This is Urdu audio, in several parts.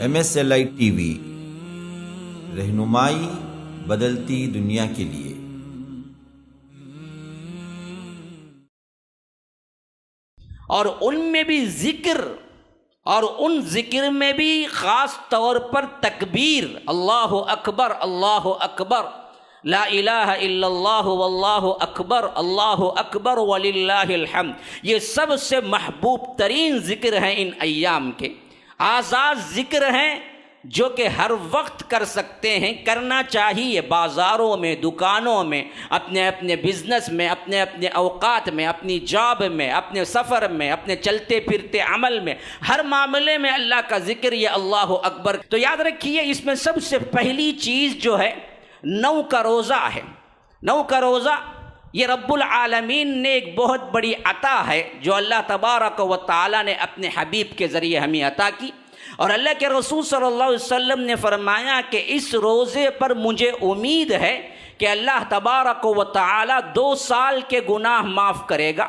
MSLI TV رہنمائی بدلتی دنیا کے لیے۔ اور ان میں بھی ذکر، اور ان ذکر میں بھی خاص طور پر تکبیر، اللہ اکبر اللہ اکبر، لا الہ الا اللہ واللہ اکبر وللہ الحمد، یہ سب سے محبوب ترین ذکر ہیں ان ایام کے۔ آزاد ذکر ہیں جو کہ ہر وقت کر سکتے ہیں، کرنا چاہیے، بازاروں میں، دکانوں میں، اپنے اپنے بزنس میں، اپنے اپنے اوقات میں، اپنی جاب میں، اپنے سفر میں، اپنے چلتے پھرتے عمل میں، ہر معاملے میں اللہ کا ذکر، یہ اللہ اکبر۔ تو یاد رکھیے اس میں سب سے پہلی چیز جو ہے 9 کا روزہ ہے۔ 9 کا روزہ یہ رب العالمین نے ایک بہت بڑی عطا ہے جو اللہ تبارک و تعالی نے اپنے حبیب کے ذریعے ہمیں عطا کی، اور اللہ کے رسول صلی اللہ علیہ وسلم نے فرمایا کہ اس روزے پر مجھے امید ہے کہ اللہ تبارک و تعالی 2 سال کے گناہ معاف کرے گا،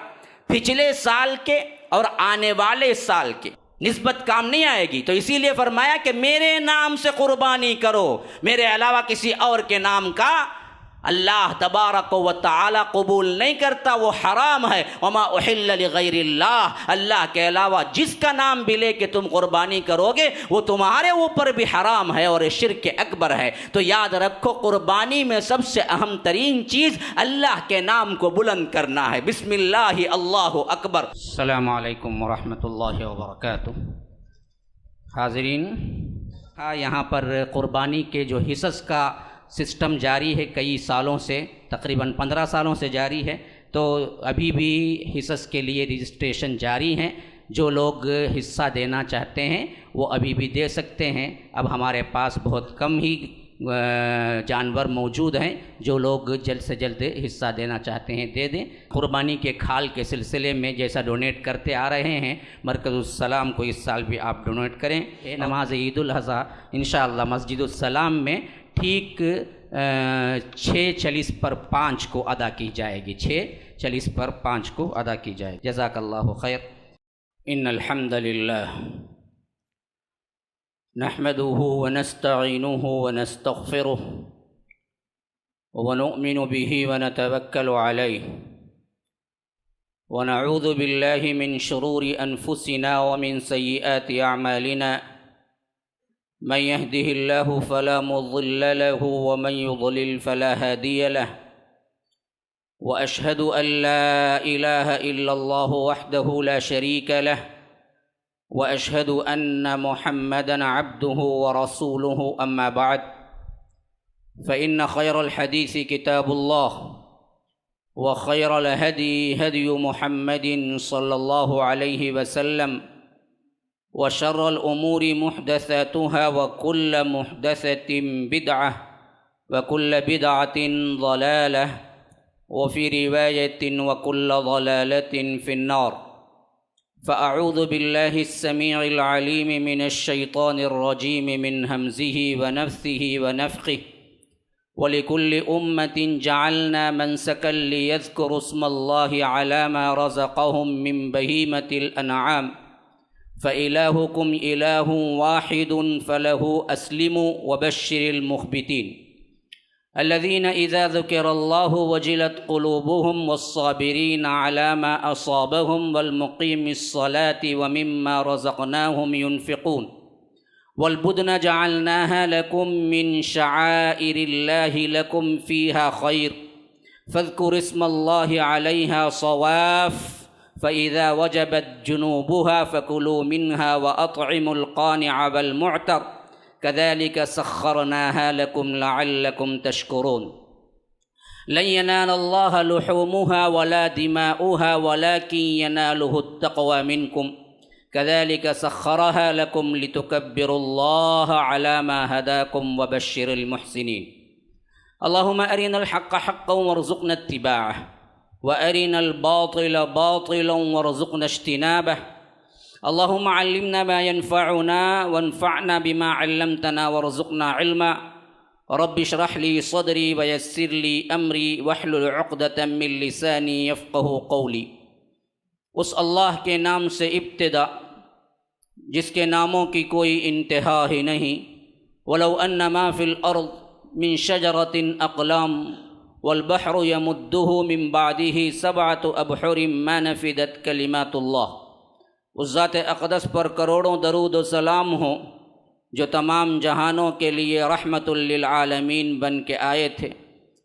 پچھلے سال کے اور آنے والے سال کے، نسبت کام نہیں آئے گی۔ تو اسی لیے فرمایا کہ میرے نام سے قربانی کرو، میرے علاوہ کسی اور کے نام کا اللہ تبارک و تعالی قبول نہیں کرتا، وہ حرام ہے۔ وما احل لغیر اللہ، اللہ کے علاوہ جس کا نام بھی لے کے تم قربانی کرو گے وہ تمہارے اوپر بھی حرام ہے اور شرک اکبر ہے۔ تو یاد رکھو قربانی میں سب سے اہم ترین چیز اللہ کے نام کو بلند کرنا ہے۔ بسم اللہ اللہ اکبر۔ السلام علیکم ورحمۃ اللہ وبرکاتہ۔ حاضرین، یہاں پر قربانی کے جو حصص کا سسٹم جاری ہے کئی سالوں سے، تقریباً 15 سالوں سے جاری ہے، تو ابھی بھی حصص کے لیے رجسٹریشن جاری ہیں۔ جو لوگ حصہ دینا چاہتے ہیں وہ ابھی بھی دے سکتے ہیں۔ اب ہمارے پاس بہت کم ہی جانور موجود ہیں، جو لوگ جلد سے جلد حصہ دینا چاہتے ہیں دے دیں۔ قربانی کے کھال کے سلسلے میں جیسا ڈونیٹ کرتے آ رہے ہیں، مرکز السلام کو اس سال بھی آپ ڈونیٹ کریں۔ نماز عید الاضحیٰ انشاءاللہ مسجد السلام میں ٹھیک 6:40 کو ادا کی جائے گی، 6:40 کو ادا کی جائے گی۔ جزاک اللہ خیر۔ ان الحمد للہ نحمده ونستعینه ونستغفره ونؤمن به ونتوکل علیہ ونعوذ باللہ من شرور انفسنا ومن سیئات اعمالنا، من يهده الله فلا مضل له ومن يضلل فلا هادي له، وأشهد أن لا إله إلا الله وحده لا شريك له، وأشهد أن محمدًا عبده ورسوله، أما بعد، فإن خير الحديث كتاب الله، وخير الهدي هدي محمد صلى الله عليه وسلم، وشر الأمور محدثاتها وكل محدثة بدعة وكل بدعة ضلالة، وفي رواية وكل ضلالة في النار۔ فأعوذ بالله السميع العليم من الشيطان الرجيم من همزه ونفثه ونفخه، ولكل أمة جعلنا منسكا ليذكروا اسم الله على ما رزقهم من بهيمة الأنعام، فإلهكم إله واحد فله أسلموا وبشر المخبتين الذين إذا ذكر الله وجلت قلوبهم، والصابرين على ما أصابهم، والمقيم الصلاة ومما رزقناهم ينفقون، والبدن جعلناها لكم من شعائر الله لكم فيها خير، فاذكروا اسم الله عليها صواف، فإذا وجبت جنوبها فكلوا منها وأطعموا القانع والمعتر، كذلك سخرناها لكم لعلكم تشكرون۔ لن ينال الله لحومها ولا دماؤها ولكن يناله التقوى منكم، كذلك سخرها لكم لتكبروا الله على ما هداكم وبشر المحسنين۔ اللهم أرنا الحق حقا وارزقنا اتباعه، وأرنا الباطل باطلا وارزقنا اجتنابه، اللهم علمنا ما ينفعنا وانفعنا بما علمتنا وارزقنا علما، رب اشرح لي صدري ويسر لي أمري واحلل عقدة من لساني يفقه قولي۔ اس اللہ کے نام سے ابتدا جس کے ناموں کی کوئی انتہا ہی نہیں۔ وَلَوْ أَنَّ مَا فِي الْأَرْضِ مِن شَجَرَةٍ أَقْلَامٌ وَالْبَحْرُ يَمُدُّهُ مِن بَعْدِهِ سَبْعَةُ أَبْحُرٍ مَا نَفِدَتْ كَلِمَاتُ اللَّهِ۔ اس ذات اقدس پر کروڑوں درود و سلام ہوں جو تمام جہانوں کے لیے رحمت للعالمین بن کے آئے تھے۔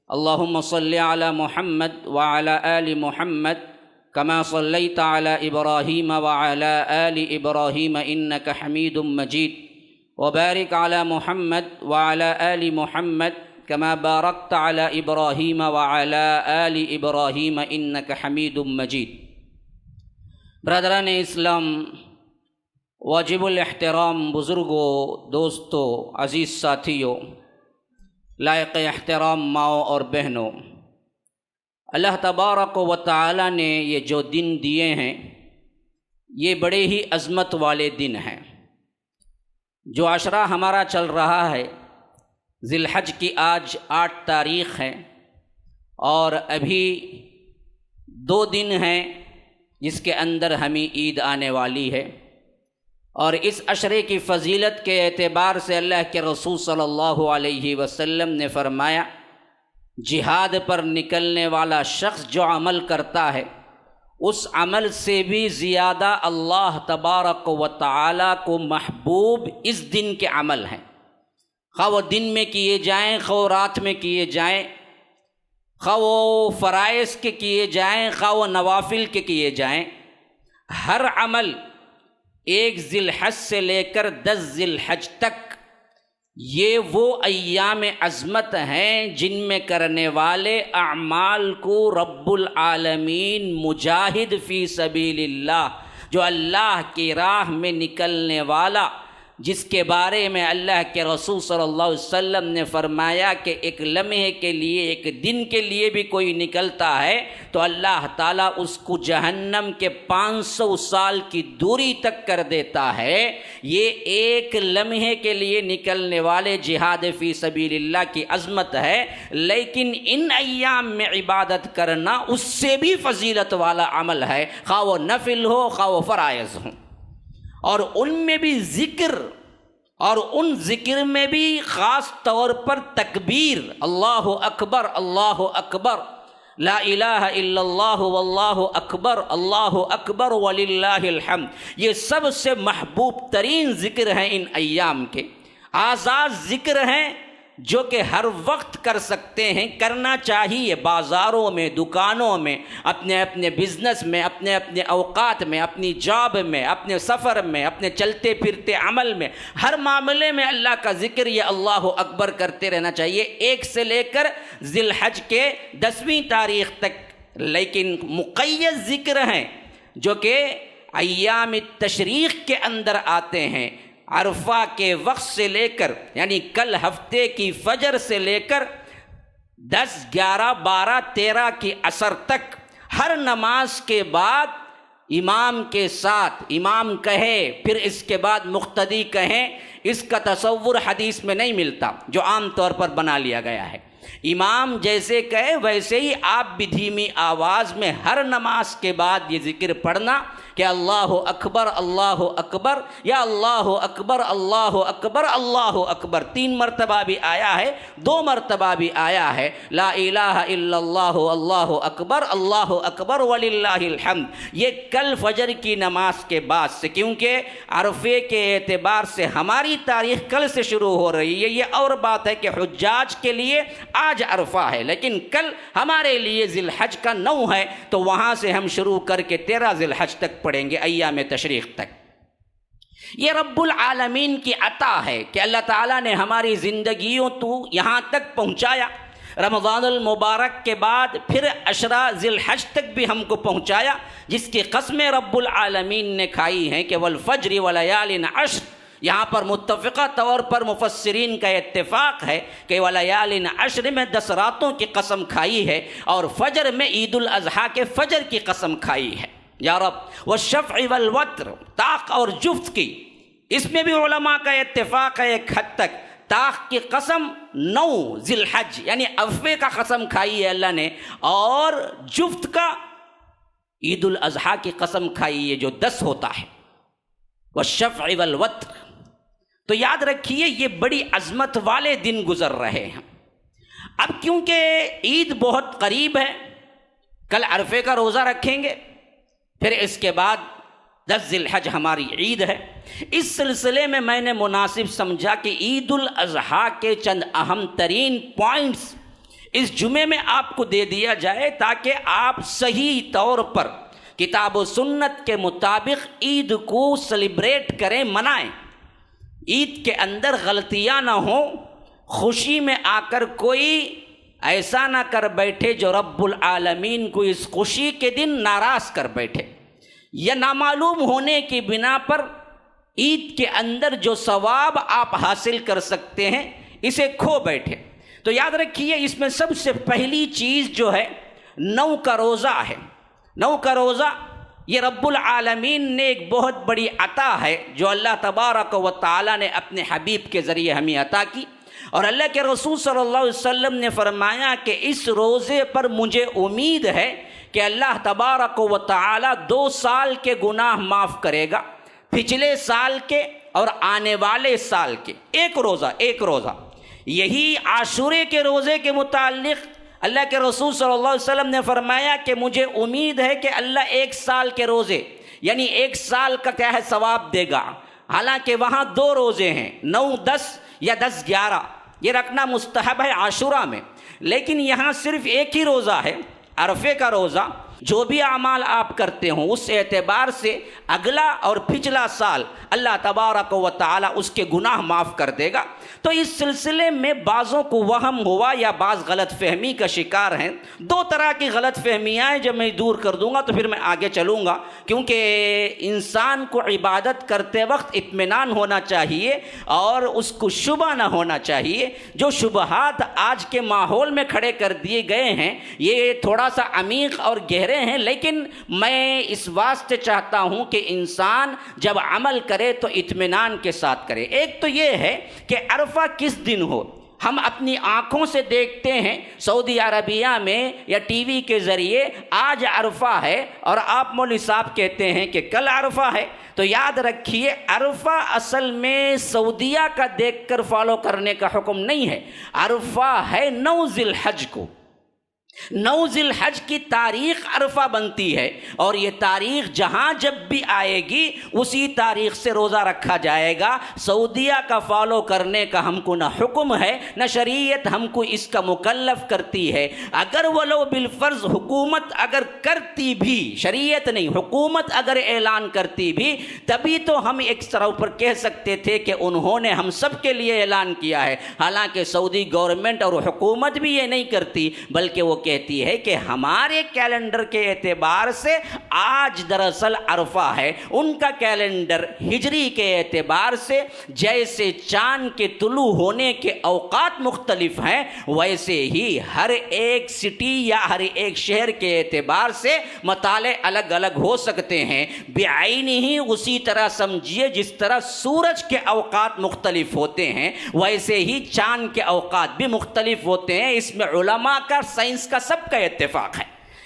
اللہم صلی علی محمد وعلی آل محمد کما صلیت علی ابراہیم وعلی آل ابراہیم انک حمید مجید، وبارک علی محمد وعلی آل محمد کما بارکت علی ابراہیم وعلی آل ابراہیم انک حمید مجید۔ برادران اسلام، واجب الاحترام بزرگوں، دوستوں، عزیز ساتھیوں، لائق احترام ماؤں اور بہنوں، اللہ تبارک و تعالی نے یہ جو دن دیے ہیں یہ بڑے ہی عظمت والے دن ہیں۔ جو عشرہ ہمارا چل رہا ہے، ذی الحج کی آج 8 تاریخ ہے اور ابھی 2 دن ہیں جس کے اندر ہمیں عید آنے والی ہے، اور اس عشرے کی فضیلت کے اعتبار سے اللہ کے رسول صلی اللہ علیہ وسلم نے فرمایا، جہاد پر نکلنے والا شخص جو عمل کرتا ہے اس عمل سے بھی زیادہ اللہ تبارک و تعالی کو محبوب اس دن کے عمل ہیں، خواہ وہ دن میں کیے جائیں، خواہ وہ رات میں کیے جائیں، خواہ وہ فرائض کے کیے جائیں، خواہ وہ نوافل کے کیے جائیں، ہر عمل 1 ذی الحج سے لے کر 10 ذی الحج تک یہ وہ ایام عظمت ہیں جن میں کرنے والے اعمال کو رب العالمین مجاہد فی سبیل اللہ، جو اللہ کی راہ میں نکلنے والا، جس کے بارے میں اللہ کے رسول صلی اللہ علیہ وسلم نے فرمایا کہ ایک لمحے کے لیے، ایک دن کے لیے بھی کوئی نکلتا ہے تو اللہ تعالیٰ اس کو جہنم کے 500 سال کی دوری تک کر دیتا ہے۔ یہ ایک لمحے کے لیے نکلنے والے جہاد فی سبیل اللہ کی عظمت ہے، لیکن ان ایام میں عبادت کرنا اس سے بھی فضیلت والا عمل ہے، خواہ وہ نفل ہو خواہ وہ فرائض ہوں، اور ان میں بھی ذکر، اور ان ذکر میں بھی خاص طور پر تکبیر، اللہ اکبر اللہ اکبر، لا الہ الا اللہ واللہ اکبر وللہ الحمد، یہ سب سے محبوب ترین ذکر ہیں ان ایام کے۔ آزاد ذکر ہیں جو کہ ہر وقت کر سکتے ہیں، کرنا چاہیے، بازاروں میں، دکانوں میں، اپنے اپنے بزنس میں، اپنے اپنے اوقات میں، اپنی جاب میں، اپنے سفر میں، اپنے چلتے پھرتے عمل میں، ہر معاملے میں اللہ کا ذکر، یہ اللہ اکبر کرتے رہنا چاہیے، 1 سے لے کر ذی الحج کے 10ویں تاریخ تک۔ لیکن مقید ذکر ہیں جو کہ ایام تشریق کے اندر آتے ہیں، عرفہ کے وقت سے لے کر، یعنی کل ہفتے کی فجر سے لے کر 10، 11، 12، 13 کی عصر تک، ہر نماز کے بعد امام کے ساتھ، امام کہے پھر اس کے بعد مقتدی کہیں، اس کا تصور حدیث میں نہیں ملتا جو عام طور پر بنا لیا گیا ہے۔ امام جیسے کہے ویسے ہی آپ بھی دھیمی آواز میں ہر نماز کے بعد یہ ذکر پڑھنا کہ اللہ اکبر یا اللہ اکبر اللہ اکبر اللہ اکبر، 3 مرتبہ بھی آیا ہے، 2 مرتبہ بھی آیا ہے، لا الہ الا اللہ اللہ اکبر وللہ الحمد، یہ کل فجر کی نماز کے بعد سے، کیونکہ عرفے کے اعتبار سے ہماری تاریخ کل سے شروع ہو رہی ہے۔ یہ اور بات ہے کہ حجاج کے لیے آج عرفہ ہے، لیکن کل ہمارے لیے ذی الحج کا 9 ہے، تو وہاں سے ہم شروع کر کے 13 ذی الحج تک پڑھیں گے، ایام تشریق تک۔ یہ رب العالمین کی عطا ہے کہ اللہ تعالیٰ نے ہماری زندگیوں تو یہاں تک پہنچایا، رمضان المبارک کے بعد پھر 10 ذی الحج تک بھی ہم کو پہنچایا، جس کی قسمیں رب العالمین نے کھائی ہیں کہ والفجر ولیال عشر۔ یہاں پر متفقہ طور پر مفسرین کا اتفاق ہے کہ ولیال عشر میں 10 راتوں کی قسم کھائی ہے، اور فجر میں عید الاضحیٰ کے فجر کی قسم کھائی ہے۔ یا رب، والشفع والوتر، طاق اور جفت کی، اس میں بھی علماء کا اتفاق ہے ایک حد تک۔ طاق کی قسم 9 ذی الحج یعنی عرفے کا قسم کھائی ہے اللہ نے، اور جفت کا عید الاضحیٰ کی قسم کھائی ہے جو 10 ہوتا ہے۔ والشفع والوتر۔ تو یاد رکھیے یہ بڑی عظمت والے دن گزر رہے ہیں۔ اب کیونکہ عید بہت قریب ہے، کل عرفے کا روزہ رکھیں گے، پھر اس کے بعد 10 ذی الحج ہماری عید ہے۔ اس سلسلے میں نے مناسب سمجھا کہ عید الاضحیٰ کے چند اہم ترین پوائنٹس اس جمعے میں آپ کو دے دیا جائے تاکہ آپ صحیح طور پر کتاب و سنت کے مطابق عید کو سیلیبریٹ کریں، منائیں۔ عید کے اندر غلطیاں نہ ہوں، خوشی میں آ کر کوئی ایسا نہ کر بیٹھے جو رب العالمین کو اس خوشی کے دن ناراض کر بیٹھے، یا نامعلوم ہونے کی بنا پر عید کے اندر جو ثواب آپ حاصل کر سکتے ہیں اسے کھو بیٹھے۔ تو یاد رکھیے اس میں سب سے پہلی چیز جو ہے 9 کا روزہ ہے۔ 9 کا روزہ یہ رب العالمین نے ایک بہت بڑی عطا ہے جو اللہ تبارک و تعالی نے اپنے حبیب کے ذریعے ہمیں عطا کی، اور اللہ کے رسول صلی اللہ علیہ وسلم نے فرمایا کہ اس روزے پر مجھے امید ہے کہ اللہ تبارک و تعالی 2 سال کے گناہ معاف کرے گا، پچھلے سال کے اور آنے والے سال کے۔ ایک روزہ یہی عاشورے کے روزے کے متعلق اللہ کے رسول صلی اللہ علیہ وسلم نے فرمایا کہ مجھے امید ہے کہ اللہ 1 سال کے روزے یعنی 1 سال کا کیا ہے ثواب دے گا۔ حالانکہ وہاں 2 روزے ہیں، 9 10 یا 10 11، یہ رکھنا مستحب ہے عاشورہ میں، لیکن یہاں صرف ایک ہی روزہ ہے، عرفے کا روزہ۔ جو بھی اعمال آپ کرتے ہوں اس اعتبار سے اگلا اور پچھلا سال اللہ تبارک و تعالی اس کے گناہ معاف کر دے گا۔ تو اس سلسلے میں بعضوں کو وہم ہوا یا بعض غلط فہمی کا شکار ہیں۔ 2 طرح کی غلط فہمیاں ہیں، جب میں دور کر دوں گا تو پھر میں آگے چلوں گا، کیونکہ انسان کو عبادت کرتے وقت اطمینان ہونا چاہیے اور اس کو شبہ نہ ہونا چاہیے۔ جو شبہات آج کے ماحول میں کھڑے کر دیے گئے ہیں یہ تھوڑا سا عمیق اور گہرے ہیں، لیکن میں اس واسطے چاہتا ہوں کہ انسان جب عمل کرے تو اطمینان کے ساتھ کرے۔ ایک تو یہ ہے کہ عرفہ کس دن ہو، ہم اپنی آنکھوں سے دیکھتے ہیں سعودی عربیہ میں یا ٹی وی کے ذریعے آج عرفہ ہے اور آپ مولوی صاحب کہتے ہیں کہ کل عرفہ ہے۔ تو یاد رکھیے عرفہ اصل میں سعودیہ کا دیکھ کر فالو کرنے کا حکم نہیں ہے، عرفہ ہے 9 ذی الحج کو۔ 9 ذی الحج کی تاریخ عرفہ بنتی ہے، اور یہ تاریخ جہاں جب بھی آئے گی اسی تاریخ سے روزہ رکھا جائے گا۔ سعودیہ کا فالو کرنے کا ہم کو نہ حکم ہے نہ شریعت ہم کو اس کا مکلف کرتی ہے۔ اگر ولو بالفرض حکومت اگر کرتی بھی، شریعت نہیں حکومت اگر اعلان کرتی بھی، تبھی تو ہم ایک طرح پر کہہ سکتے تھے کہ انہوں نے ہم سب کے لیے اعلان کیا ہے۔ حالانکہ سعودی گورنمنٹ اور حکومت بھی یہ نہیں کرتی، بلکہ وہ کہتی ہے کہ ہمارے کیلنڈر کے اعتبار سے آج دراصل عرفہ ہے، ان کا کیلنڈر ہجری کے اعتبار سے جیسے چاند کے طلوع ہونے کے اوقات مختلف ہیں، ویسے ہی ہر ایک سٹی یا ہر ایک شہر کے اعتبار سے مطالعے الگ الگ ہو سکتے ہیں۔ بعینی ہی اسی طرح سمجھیے جس طرح سورج کے اوقات مختلف ہوتے ہیں ویسے ہی چاند کے اوقات بھی مختلف ہوتے ہیں۔ اس میں علماء کا، سائنس کا سب کا اتفاق ہے،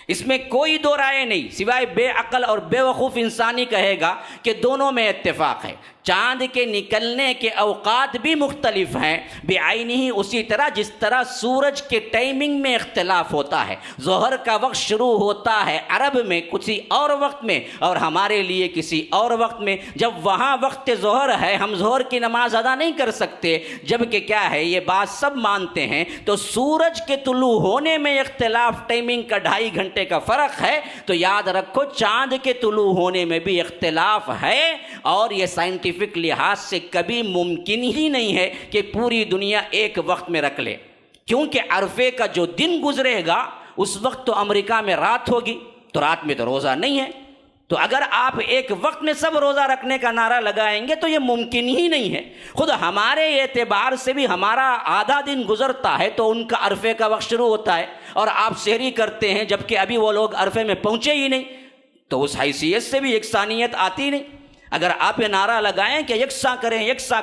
اس میں کوئی دو رائے نہیں، سوائے بے عقل اور بے وقوف انسانی کہے گا کہ دونوں میں اتفاق ہے۔ چاند کے نکلنے کے اوقات بھی مختلف ہیں، بعینی ہی اسی طرح جس طرح سورج کے ٹائمنگ میں اختلاف ہوتا ہے۔ ظہر کا وقت شروع ہوتا ہے عرب میں کسی اور وقت میں اور ہمارے لیے کسی اور وقت میں۔ جب وہاں وقت ظہر ہے ہم ظہر کی نماز ادا نہیں کر سکتے، جبکہ کیا ہے یہ بات سب مانتے ہیں۔ تو سورج کے طلوع ہونے میں اختلاف، ٹائمنگ کا 2.5 گھنٹے کا فرق ہے، تو یاد رکھو چاند کے طلوع ہونے میں بھی اختلاف ہے، اور یہ سائنٹیفک لحاظ سے کبھی ممکن ہی نہیں ہے کہ پوری دنیا ایک وقت میں رکھ لے، کیونکہ عرفے کا جو دن گزرے گا اس وقت تو امریکہ میں رات ہوگی، تو رات میں تو روزہ نہیں ہے۔ تو اگر آپ ایک وقت میں سب روزہ رکھنے کا نعرہ لگائیں گے تو یہ ممکن ہی نہیں ہے۔ خود ہمارے اعتبار سے بھی ہمارا آدھا دن گزرتا ہے تو ان کا عرفے کا وقت شروع ہوتا ہے، اور آپ سحری کرتے ہیں جبکہ ابھی وہ لوگ عرفے میں پہنچے ہی نہیں، تو اس حیثیت سے بھی یکسانیت آتی نہیں۔ اگر آپ یہ نعرہ لگائیں کہ یکساں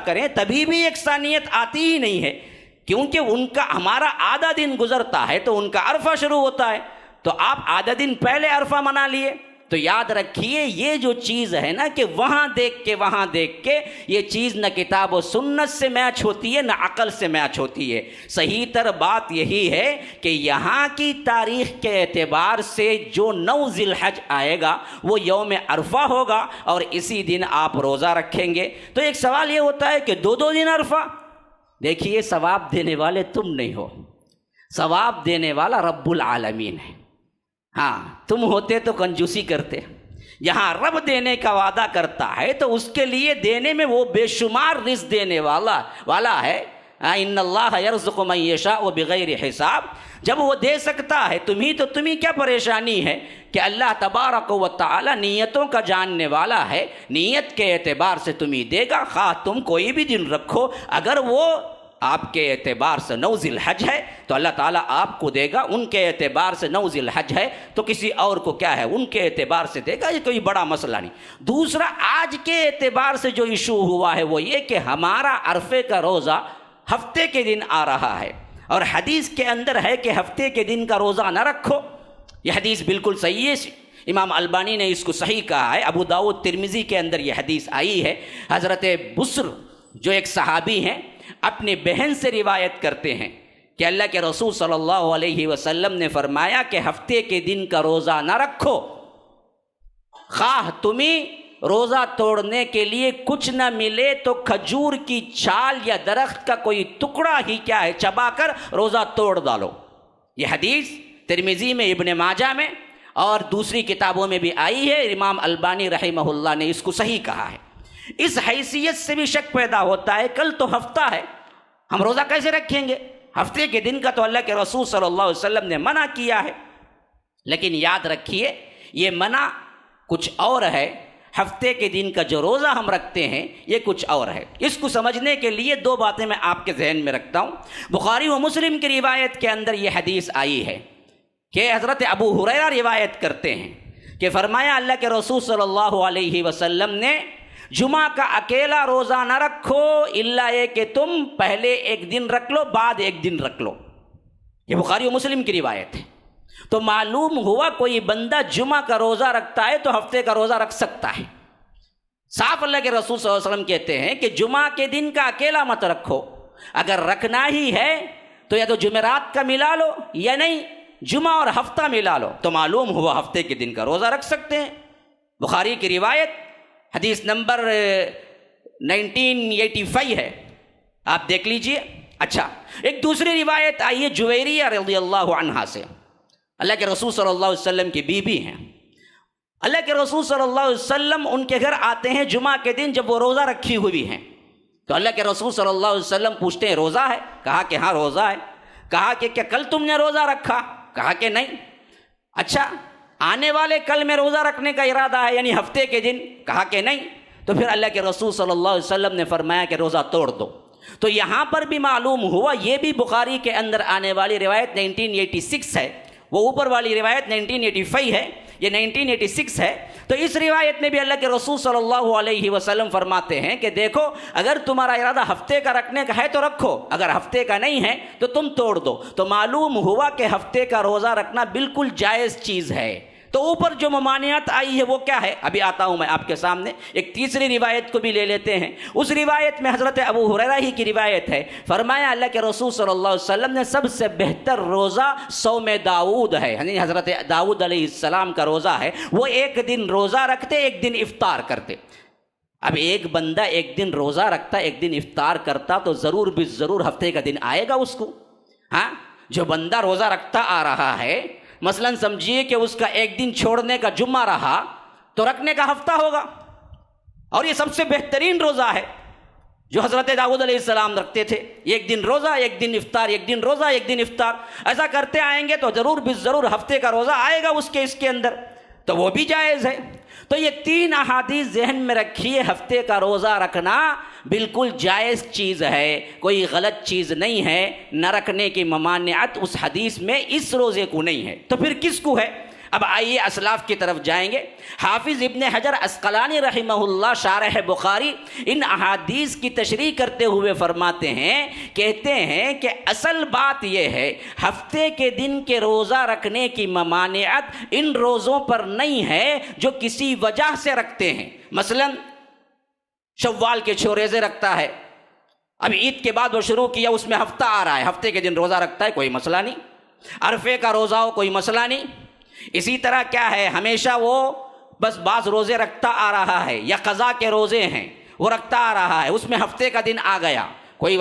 کریں تبھی بھی یکسانیت آتی ہی نہیں ہے، کیونکہ ان کا ہمارا آدھا دن گزرتا ہے تو ان کا عرفہ شروع ہوتا ہے، تو آپ آدھا دن پہلے عرفہ منا لیے تو یاد رکھیے یہ جو چیز ہے نا کہ وہاں دیکھ کے یہ چیز نہ کتاب و سنت سے میچ ہوتی ہے نہ عقل سے میچ ہوتی ہے۔ صحیح تر بات یہی ہے کہ یہاں کی تاریخ کے اعتبار سے جو 9 ذی الحج آئے گا وہ یوم عرفہ ہوگا اور اسی دن آپ روزہ رکھیں گے۔ تو ایک سوال یہ ہوتا ہے کہ 2 دن عرفہ، دیکھیے ثواب دینے والے تم نہیں ہو، ثواب دینے والا رب العالمین ہے۔ ہاں تم ہوتے تو کنجوسی کرتے، یہاں رب دینے کا وعدہ کرتا ہے تو اس کے لیے دینے میں وہ بے شمار رزق دینے والا ہے۔ ان اللہ یرزق من یشاء بغیر حساب، جب وہ دے سکتا ہے تمہیں کیا پریشانی ہے کہ اللہ تبارک و تعالی نیتوں کا جاننے والا ہے، نیت کے اعتبار سے تمہیں دے گا، خواہ تم کوئی بھی دن رکھو، اگر وہ آپ کے اعتبار سے 9 ذی الحج ہے تو اللہ تعالیٰ آپ کو دے گا، ان کے اعتبار سے 9 ذی الحج ہے تو کسی اور کو کیا ہے ان کے اعتبار سے دے گا، یہ کوئی بڑا مسئلہ نہیں۔ دوسرا آج کے اعتبار سے جو ایشو ہوا ہے وہ یہ کہ ہمارا عرفے کا روزہ ہفتے کے دن آ رہا ہے اور حدیث کے اندر ہے کہ ہفتے کے دن کا روزہ نہ رکھو، یہ حدیث بالکل صحیح ہے، امام البانی نے اس کو صحیح کہا ہے، ابو داؤد ترمذی کے اندر یہ حدیث آئی ہے۔ حضرت بصر جو ایک صحابی ہیں اپنی بہن سے روایت کرتے ہیں کہ اللہ کے رسول صلی اللہ علیہ وسلم نے فرمایا کہ ہفتے کے دن کا روزہ نہ رکھو، خواہ تمہیں روزہ توڑنے کے لیے کچھ نہ ملے تو کھجور کی چھال یا درخت کا کوئی ٹکڑا ہی کیا ہے چبا کر روزہ توڑ ڈالو۔ یہ حدیث ترمذی میں، ابن ماجہ میں اور دوسری کتابوں میں بھی آئی ہے، امام البانی رحمہ اللہ نے اس کو صحیح کہا ہے۔ اس حیثیت سے بھی شک پیدا ہوتا ہے کل تو ہفتہ ہے، ہم روزہ کیسے رکھیں گے؟ ہفتے کے دن کا تو اللہ کے رسول صلی اللہ علیہ وسلم نے منع کیا ہے، لیکن یاد رکھیے یہ منع کچھ اور ہے، ہفتے کے دن کا جو روزہ ہم رکھتے ہیں یہ کچھ اور ہے۔ اس کو سمجھنے کے لیے 2 باتیں میں آپ کے ذہن میں رکھتا ہوں۔ بخاری و مسلم کی روایت کے اندر یہ حدیث آئی ہے کہ حضرت ابو ہریرہ روایت کرتے ہیں کہ فرمایا اللہ کے رسول صلی اللہ علیہ وسلم نے جمعہ کا اکیلا روزہ نہ رکھو الا یہ کہ تم پہلے ایک دن رکھ لو بعد ایک دن رکھ لو، یہ بخاری و مسلم کی روایت ہے۔ تو معلوم ہوا کوئی بندہ جمعہ کا روزہ رکھتا ہے تو ہفتے کا روزہ رکھ سکتا ہے۔ صاف اللہ کے رسول صلی اللہ علیہ وسلم کہتے ہیں کہ جمعہ کے دن کا اکیلا مت رکھو، اگر رکھنا ہی ہے تو یا تو جمعرات کا ملا لو یا نہیں جمعہ اور ہفتہ ملا لو، تو معلوم ہوا ہفتے کے دن کا روزہ رکھ سکتے ہیں۔ بخاری کی روایت حدیث نمبر 1985 ہے، آپ دیکھ لیجئے۔ اچھا ایک دوسری روایت آئی ہے جویریہ رضی اللہ عنہا سے، اللہ کے رسول صلی اللہ علیہ وسلم کی بیوی ہیں۔ اللہ کے رسول صلی اللہ علیہ وسلم ان کے گھر آتے ہیں جمعہ کے دن جب وہ روزہ رکھی ہوئی ہیں، تو اللہ کے رسول صلی اللہ علیہ وسلم پوچھتے ہیں روزہ ہے؟ کہا کہ ہاں روزہ ہے۔ کہا کہ کیا کل تم نے روزہ رکھا؟ کہا کہ نہیں۔ اچھا آنے والے کل میں روزہ رکھنے کا ارادہ ہے یعنی ہفتے کے دن؟ کہا کہ نہیں۔ تو پھر اللہ کے رسول صلی اللہ علیہ وسلم نے فرمایا کہ روزہ توڑ دو۔ تو یہاں پر بھی معلوم ہوا یہ بھی بخاری کے اندر آنے والی روایت 1986 ہے، وہ اوپر والی روایت 1985 ہے، یہ 1986 ہے۔ تو اس روایت میں بھی اللہ کے رسول صلی اللہ علیہ وسلم فرماتے ہیں کہ دیکھو اگر تمہارا ارادہ ہفتے کا رکھنے کا ہے تو رکھو، اگر ہفتے کا نہیں ہے تو تم توڑ دو۔ تو معلوم ہوا کہ ہفتے کا روزہ رکھنا بالکل جائز چیز ہے۔ تو اوپر جو ممانعت آئی ہے وہ کیا ہے؟ ابھی آتا ہوں میں آپ کے سامنے۔ ایک تیسری روایت کو بھی لے لیتے ہیں، اس روایت میں حضرت ابو ہریرہ ہی کی روایت ہے، فرمایا اللہ کے رسول صلی اللہ علیہ وسلم نے سب سے بہتر روزہ صوم داؤد ہے، یعنی حضرت داؤد علیہ السلام کا روزہ ہے، وہ ایک دن روزہ رکھتے ایک دن افطار کرتے۔ اب ایک بندہ ایک دن روزہ رکھتا ایک دن افطار کرتا تو ضرور بھی ضرور ہفتے کا دن آئے گا اس کو۔ ہاں جو بندہ روزہ رکھتا آ رہا ہے، مثلا سمجھیے کہ اس کا ایک دن چھوڑنے کا جمعہ رہا تو رکھنے کا ہفتہ ہوگا، اور یہ سب سے بہترین روزہ ہے جو حضرت داؤد علیہ السلام رکھتے تھے، ایک دن روزہ ایک دن افطار، ایک دن روزہ ایک دن افطار، ایسا کرتے آئیں گے تو ضرور بھی ضرور ہفتے کا روزہ آئے گا اس کے اندر، تو وہ بھی جائز ہے۔ تو یہ 3 احادیث ذہن میں رکھیے، ہفتے کا روزہ رکھنا بالکل جائز چیز ہے، کوئی غلط چیز نہیں ہے، نہ رکھنے کی ممانعت اس حدیث میں اس روزے کو نہیں ہے۔ تو پھر کس کو ہے؟ اب آئیے اسلاف کی طرف جائیں گے۔ حافظ ابن حجر عسقلانی رحمہ اللہ شارح بخاری ان احادیث کی تشریح کرتے ہوئے فرماتے ہیں، کہتے ہیں کہ اصل بات یہ ہے ہفتے کے دن کے روزہ رکھنے کی ممانعت ان روزوں پر نہیں ہے جو کسی وجہ سے رکھتے ہیں۔ مثلا شوال کے 6 روزے رکھتا ہے، اب عید کے بعد وہ شروع کیا، اس میں ہفتہ آ رہا ہے، ہفتے کے دن روزہ رکھتا ہے، کوئی مسئلہ نہیں۔ عرفے کا روزہ ہو، کوئی مسئلہ نہیں۔ اسی طرح کیا ہے، ہمیشہ وہ بس بعض روزے رکھتا آ رہا ہے، یا قضا کے روزے ہیں وہ رکھتا آ رہا ہے، اس میں ہفتے کا دن آ گیا، کوئی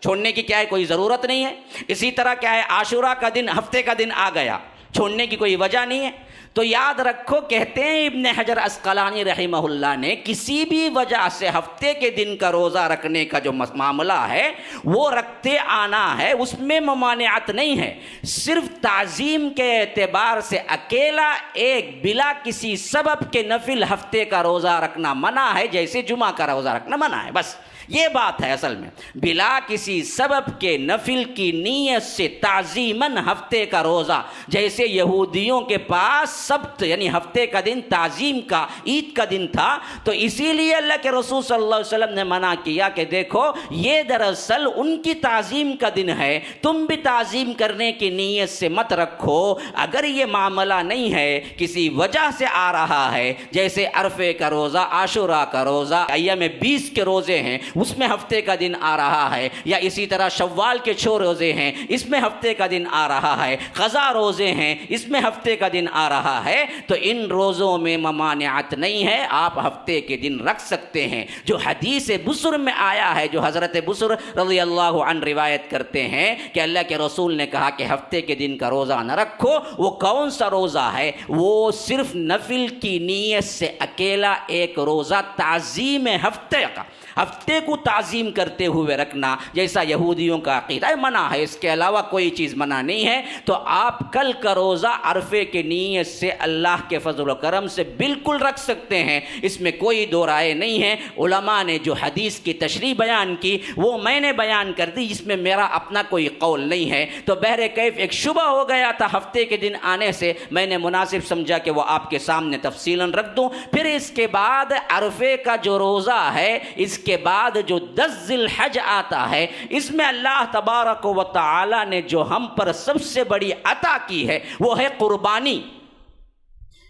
چھوڑنے کی کیا ہے کوئی ضرورت نہیں ہے۔ اسی طرح کیا ہے، عاشورہ کا دن ہفتے کا دن آ گیا، چھوڑنے کی کوئی وجہ نہیں ہے۔ تو یاد رکھو، کہتے ہیں ابن حجر عسقلانی رحمہ اللہ نے کسی بھی وجہ سے ہفتے کے دن کا روزہ رکھنے کا جو معاملہ ہے وہ رکھتے آنا ہے، اس میں ممانعت نہیں ہے۔ صرف تعظیم کے اعتبار سے اکیلا ایک بلا کسی سبب کے نفل ہفتے کا روزہ رکھنا منع ہے، جیسے جمعہ کا روزہ رکھنا منع ہے، بس یہ بات ہے اصل میں۔ بلا کسی سبب کے نفل کی نیت سے تعظیماً ہفتے کا روزہ، جیسے یہودیوں کے پاس سبت یعنی ہفتے کا دن تعظیم کا عید کا دن تھا، تو اسی لیے اللہ کے رسول صلی اللہ علیہ وسلم نے منع کیا کہ دیکھو یہ دراصل ان کی تعظیم کا دن ہے، تم بھی تعظیم کرنے کی نیت سے مت رکھو۔ اگر یہ معاملہ نہیں ہے، کسی وجہ سے آ رہا ہے، جیسے عرفے کا روزہ، عاشورہ کا روزہ، ایام 20 کے روزے ہیں اس میں ہفتے کا دن آ رہا ہے، یا اسی طرح شوال کے 6 روزے ہیں اس میں ہفتے کا دن آ رہا ہے، قضا روزے ہیں اس میں ہفتے کا دن آ رہا ہے، تو ان روزوں میں ممانعت نہیں ہے، آپ ہفتے کے دن رکھ سکتے ہیں۔ جو حدیث بسر میں آیا ہے، جو حضرت بسر رضی اللہ عنہ روایت کرتے ہیں کہ اللہ کے رسول نے کہا کہ ہفتے کے دن کا روزہ نہ رکھو، وہ کون سا روزہ ہے؟ وہ صرف نفل کی نیت سے اکیلا ایک روزہ تعظیم ہفتے کا، ہفتے کو تعظیم کرتے ہوئے رکھنا، جیسا یہودیوں کا عقیدہ ہے، منع ہے، اس کے علاوہ کوئی چیز منع نہیں ہے۔ تو آپ کل کا روزہ عرفے کی نیت سے اللہ کے فضل و کرم سے بالکل رکھ سکتے ہیں، اس میں کوئی دو رائے نہیں ہے۔ علماء نے جو حدیث کی تشریح بیان کی وہ میں نے بیان کر دی، اس میں میرا اپنا کوئی قول نہیں ہے۔ تو بہرکیف ایک شبہ ہو گیا تھا ہفتے کے دن آنے سے، میں نے مناسب سمجھا کہ وہ آپ کے سامنے تفصیلاً رکھ دوں۔ پھر اس کے بعد عرفے کا جو روزہ ہے، اس کے بعد جو 10 ذی الحج آتا ہے، اس میں اللہ تبارک و تعالی نے جو ہم پر سب سے بڑی عطا کی ہے وہ ہے قربانی۔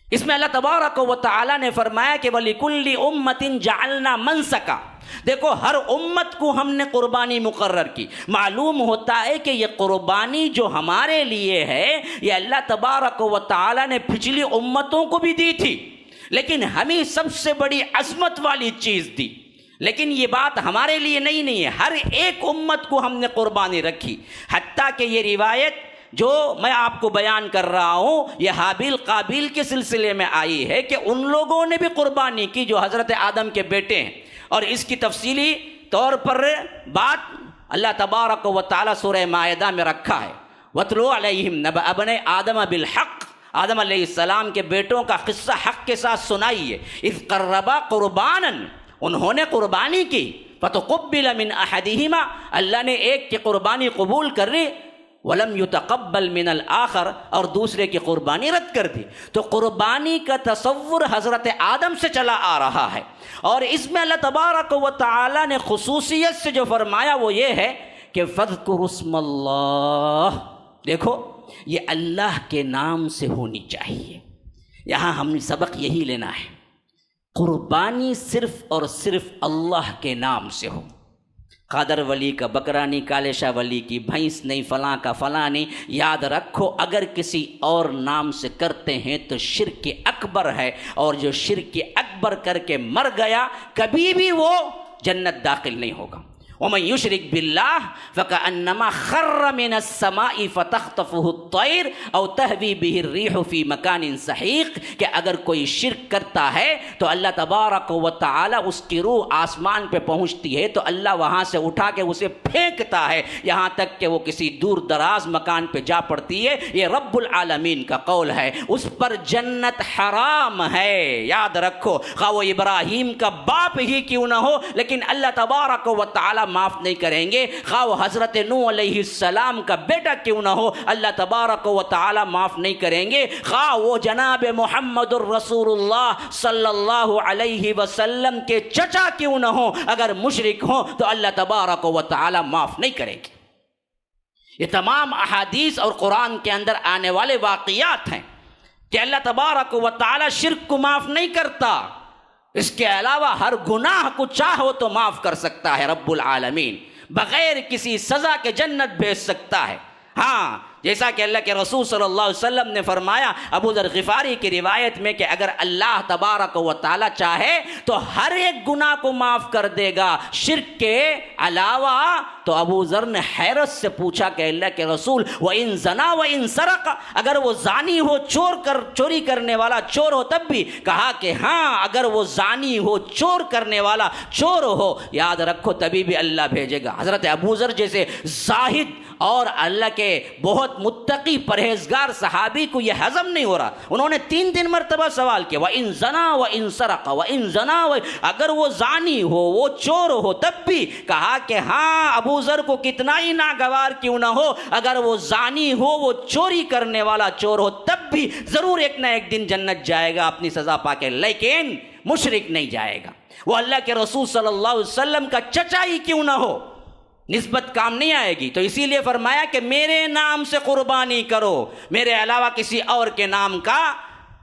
اس میں اللہ تبارک و تعالی نے فرمایا کہ وَلِكُلِّ أُمَّةٍ جَعَلْنَا مَنْسَكًا، دیکھو ہر امت کو ہم نے قربانی مقرر کی۔ معلوم ہوتا ہے کہ یہ قربانی جو ہمارے لیے ہے یہ اللہ تبارک و تعالی نے پچھلی امتوں کو بھی دی تھی، لیکن ہمیں سب سے بڑی عظمت والی چیز دی۔ لیکن یہ بات ہمارے لیے نہیں ہے، ہر ایک امت کو ہم نے قربانی رکھی۔ حتیٰ کہ یہ روایت جو میں آپ کو بیان کر رہا ہوں یہ حابیل قابیل کے سلسلے میں آئی ہے کہ ان لوگوں نے بھی قربانی کی جو حضرت آدم کے بیٹے ہیں، اور اس کی تفصیلی طور پر بات اللہ تبارک و تعالی سورہ مائدہ میں رکھا ہے۔ وَاتْلُو عَلَيْهِمْ نَبَأَ ابْنَيْ آدَمَ بِالْحَقِّ، آدم علیہ السلام کے بیٹوں کا قصہ حق کے ساتھ سنائیے۔ اِذْ قَرَّبَا قُرْبَانًا، انہوں نے قربانی کی، فَتُقُبِّلَ مِنْ أَحَدِهِمَا، اللہ نے ایک کی قربانی قبول کر لی، وَلَمْ يُتَقَبَّلْ مِنَ الْآخَرِ، اور دوسرے کی قربانی رد کر دی۔ تو قربانی کا تصور حضرت آدم سے چلا آ رہا ہے، اور اس میں اللہ تبارک و تعالی نے خصوصیت سے جو فرمایا وہ یہ ہے کہ فَاذْكُرُوا اسْمَ اللَّهِ، دیکھو یہ اللہ کے نام سے ہونی چاہیے۔ یہاں ہم سبق یہی لینا ہے، قربانی صرف اور صرف اللہ کے نام سے ہو۔ قادر ولی کا بکرا نہیں، کالے شاہ ولی کی بھینس نہیں، فلاں کا فلاں نہیں۔ یاد رکھو اگر کسی اور نام سے کرتے ہیں تو شرک اکبر ہے، اور جو شرک اکبر کر کے مر گیا کبھی بھی وہ جنت داخل نہیں ہوگا۔ وَمَن يُشْرِكْ بِاللَّهِ فَكَأَنَّمَا خَرَّ مِنَ السَّمَاءِ فَتَخْطَفُهُ الطَّيْرُ أَوْ تَهْوِي بِهِ الرِّيحُ فِي مَكَانٍ سَحِيقٍ، کہ اگر کوئی شرک کرتا ہے تو اللہ تبارک و تعالی اس کی روح آسمان پہ پہنچتی ہے تو اللہ وہاں سے اٹھا کے اسے پھینکتا ہے، یہاں تک کہ وہ کسی دور دراز مکان پہ جا پڑتی ہے۔ یہ رب العالمین کا قول ہے، اس پر جنت حرام ہے۔ یاد رکھو، خواہ وہ ابراہیم کا باپ ہی کیوں نہ ہو، لیکن اللہ تبارک و تعالی معاف نہیں کریں گے، خواہ وہ حضرت نوح علیہ السلام کا بیٹا کیوں نہ ہو اللہ تبارک و تعالی معاف نہیں کریں گے، خواہ وہ جناب محمد الرسول اللہ صلی اللہ علیہ وسلم کے چچا کیوں نہ ہو، اگر مشرک ہوں تو اللہ تبارک و تعالی معاف نہیں کریں گے۔ یہ تمام احادیث اور قرآن کے اندر آنے والے واقعات ہیں کہ اللہ تبارک و تعالی شرک کو معاف نہیں کرتا، اس کے علاوہ ہر گناہ کو چاہو تو معاف کر سکتا ہے رب العالمین، بغیر کسی سزا کے جنت بھیج سکتا ہے۔ ہاں، جیسا کہ اللہ کے رسول صلی اللہ علیہ وسلم نے فرمایا ابو ذر غفاری کی روایت میں کہ اگر اللہ تبارک و تعالی چاہے تو ہر ایک گناہ کو معاف کر دے گا شرک کے علاوہ۔ تو ابو ذر نے حیرت سے پوچھا کہ اللہ کے رسول وَإِن زَنَا وَإِن سَرَقَ، اگر وہ زانی ہو، چوری کرنے والا چور ہو تب بھی؟ کہا کہ ہاں، اگر وہ زانی ہو، چور کرنے والا چور ہو، یاد رکھو تبھی بھی اللہ بھیجے گا۔ حضرت ابو ذر جیسے زاہد اور اللہ کے بہت متقی پرہیزگار صحابی کو یہ ہضم نہیں ہو رہا، انہوں نے 3 مرتبہ سوال کیا وَإِن زَنَا وَإِن سَرَقَ وَإِن زَنَا، اگر وہ زانی ہو، وہ چور ہو تب بھی؟ کہا کہ ہاں، ابو ذر کو کتنا ہی ناگوار کیوں نہ ہو، اگر وہ زانی ہو، وہ چوری کرنے والا چور ہو تب بھی ضرور ایک نہ ایک دن جنت جائے گا اپنی سزا پا کے، لیکن مشرک نہیں جائے گا۔ وہ اللہ کے رسول صلی اللہ علیہ وسلم کا چچا ہی کیوں نہ ہو، نسبت کام نہیں آئے گی۔ تو اسی لیے فرمایا کہ میرے نام سے قربانی کرو، میرے علاوہ کسی اور کے نام کا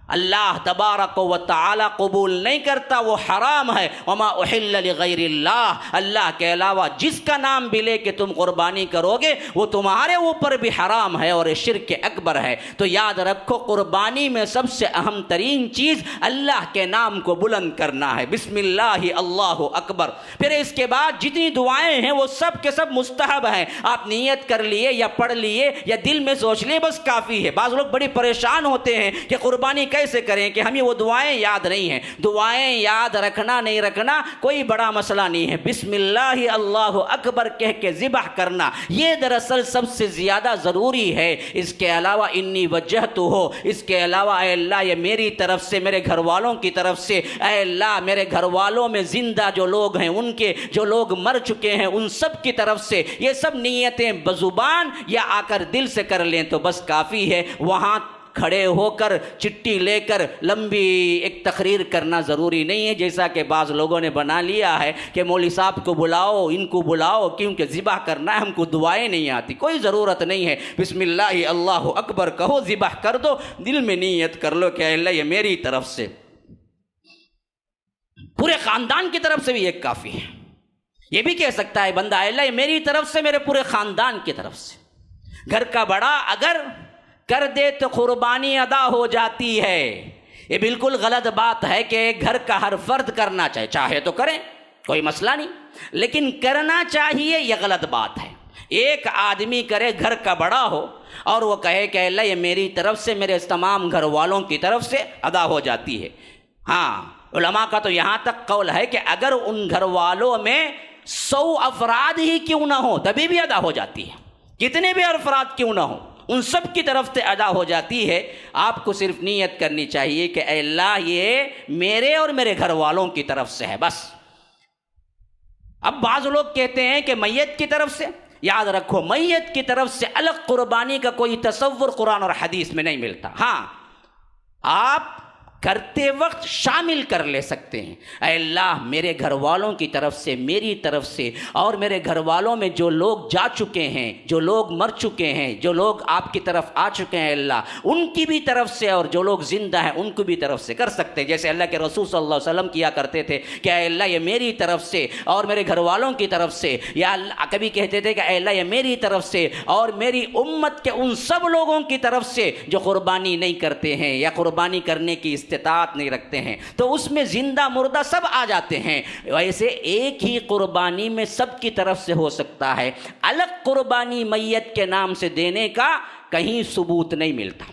اللہ تبارک و تعالی قبول نہیں کرتا، وہ حرام ہے۔ وما احل لغیر اللہ، اللہ کے علاوہ جس کا نام بھی لے کے تم قربانی کرو گے وہ تمہارے اوپر بھی حرام ہے اور شرک اکبر ہے۔ تو یاد رکھو قربانی میں سب سے اہم ترین چیز اللہ کے نام کو بلند کرنا ہے، بسم اللہ اللہ اکبر۔ پھر اس کے بعد جتنی دعائیں ہیں وہ سب کے سب مستحب ہیں، آپ نیت کر لیے یا پڑھ لیے یا دل میں سوچ لیے بس کافی ہے۔ بعض لوگ بڑی پریشان ہوتے ہیں کہ قربانی کیسے کریں کہ ہمیں وہ دعائیں یاد نہیں ہیں۔ دعائیں یاد رکھنا نہیں رکھنا کوئی بڑا مسئلہ نہیں ہے، بسم اللہ اللہ اکبر کہہ کے ذبح کرنا یہ دراصل سب سے زیادہ ضروری ہے۔ اس کے علاوہ انی وجہت ہو، اس کے علاوہ اے اللہ یہ میری طرف سے، میرے گھر والوں کی طرف سے، اے اللہ میرے گھر والوں میں زندہ جو لوگ ہیں، ان کے جو لوگ مر چکے ہیں ان سب کی طرف سے، یہ سب نیتیں بزبان یا آ کر دل سے کر لیں تو بس کافی ہے۔ وہاں کھڑے ہو کر چٹھی لے کر لمبی ایک تقریر کرنا ضروری نہیں ہے، جیسا کہ بعض لوگوں نے بنا لیا ہے کہ مولوی صاحب کو بلاؤ، ان کو بلاؤ کیونکہ ذبح کرنا ہے، ہم کو دعائیں نہیں آتی۔ کوئی ضرورت نہیں ہے، بسم اللہ اللہ اکبر کہو، ذبح کر دو، دل میں نیت کر لو کہ اے اللہ یہ میری طرف سے، پورے خاندان کی طرف سے بھی ایک کافی ہے۔ یہ بھی کہہ سکتا ہے بندہ اے اللہ یہ میری طرف سے، میرے پورے خاندان کی طرف سے۔ گھر کا بڑا اگر کر دے تو قربانی ادا ہو جاتی ہے۔ یہ بالکل غلط بات ہے کہ گھر کا ہر فرد کرنا چاہے تو کریں، کوئی مسئلہ نہیں، لیکن کرنا چاہیے یہ غلط بات ہے۔ ایک آدمی کرے گھر کا بڑا ہو اور وہ کہے کہ اللہ یہ میری طرف سے، میرے تمام گھر والوں کی طرف سے ادا ہو جاتی ہے۔ ہاں، علماء کا تو یہاں تک قول ہے کہ اگر ان گھر والوں میں 100 افراد ہی کیوں نہ ہو تبھی بھی ادا ہو جاتی ہے، کتنے بھی افراد کیوں نہ ہو ان سب کی طرف سے ادا ہو جاتی ہے۔ آپ کو صرف نیت کرنی چاہیے کہ اے اللہ یہ میرے اور میرے گھر والوں کی طرف سے ہے بس۔ اب بعض لوگ کہتے ہیں کہ میت کی طرف سے، یاد رکھو میت کی طرف سے الگ قربانی کا کوئی تصور قرآن اور حدیث میں نہیں ملتا۔ ہاں، آپ کرتے وقت شامل کر لے سکتے ہیں، اے اللہ میرے گھر والوں کی طرف سے، میری طرف سے، اور میرے گھر والوں میں جو لوگ جا چکے ہیں، جو لوگ مر چکے ہیں، جو لوگ آپ کی طرف آ چکے ہیں، اللہ ان کی بھی طرف سے، اور جو لوگ زندہ ہیں ان کو بھی طرف سے کر سکتے ہیں، جیسے اللہ کے رسول صلی اللہ علیہ وسلم کیا کرتے تھے کہ اے اللہ یہ میری طرف سے اور میرے گھر والوں کی طرف سے، یا کبھی کہتے تھے کہ اے اللہ یہ میری طرف سے اور میری امت کے ان سب لوگوں کی طرف سے جو قربانی نہیں کرتے ہیں یا قربانی کرنے کی استطاعت نہیں رکھتے ہیں، تو اس میں زندہ مردہ سب آ جاتے ہیں۔ ویسے ایک ہی قربانی میں سب کی طرف سے ہو سکتا ہے، الگ قربانی میت کے نام سے دینے کا کہیں ثبوت نہیں ملتا،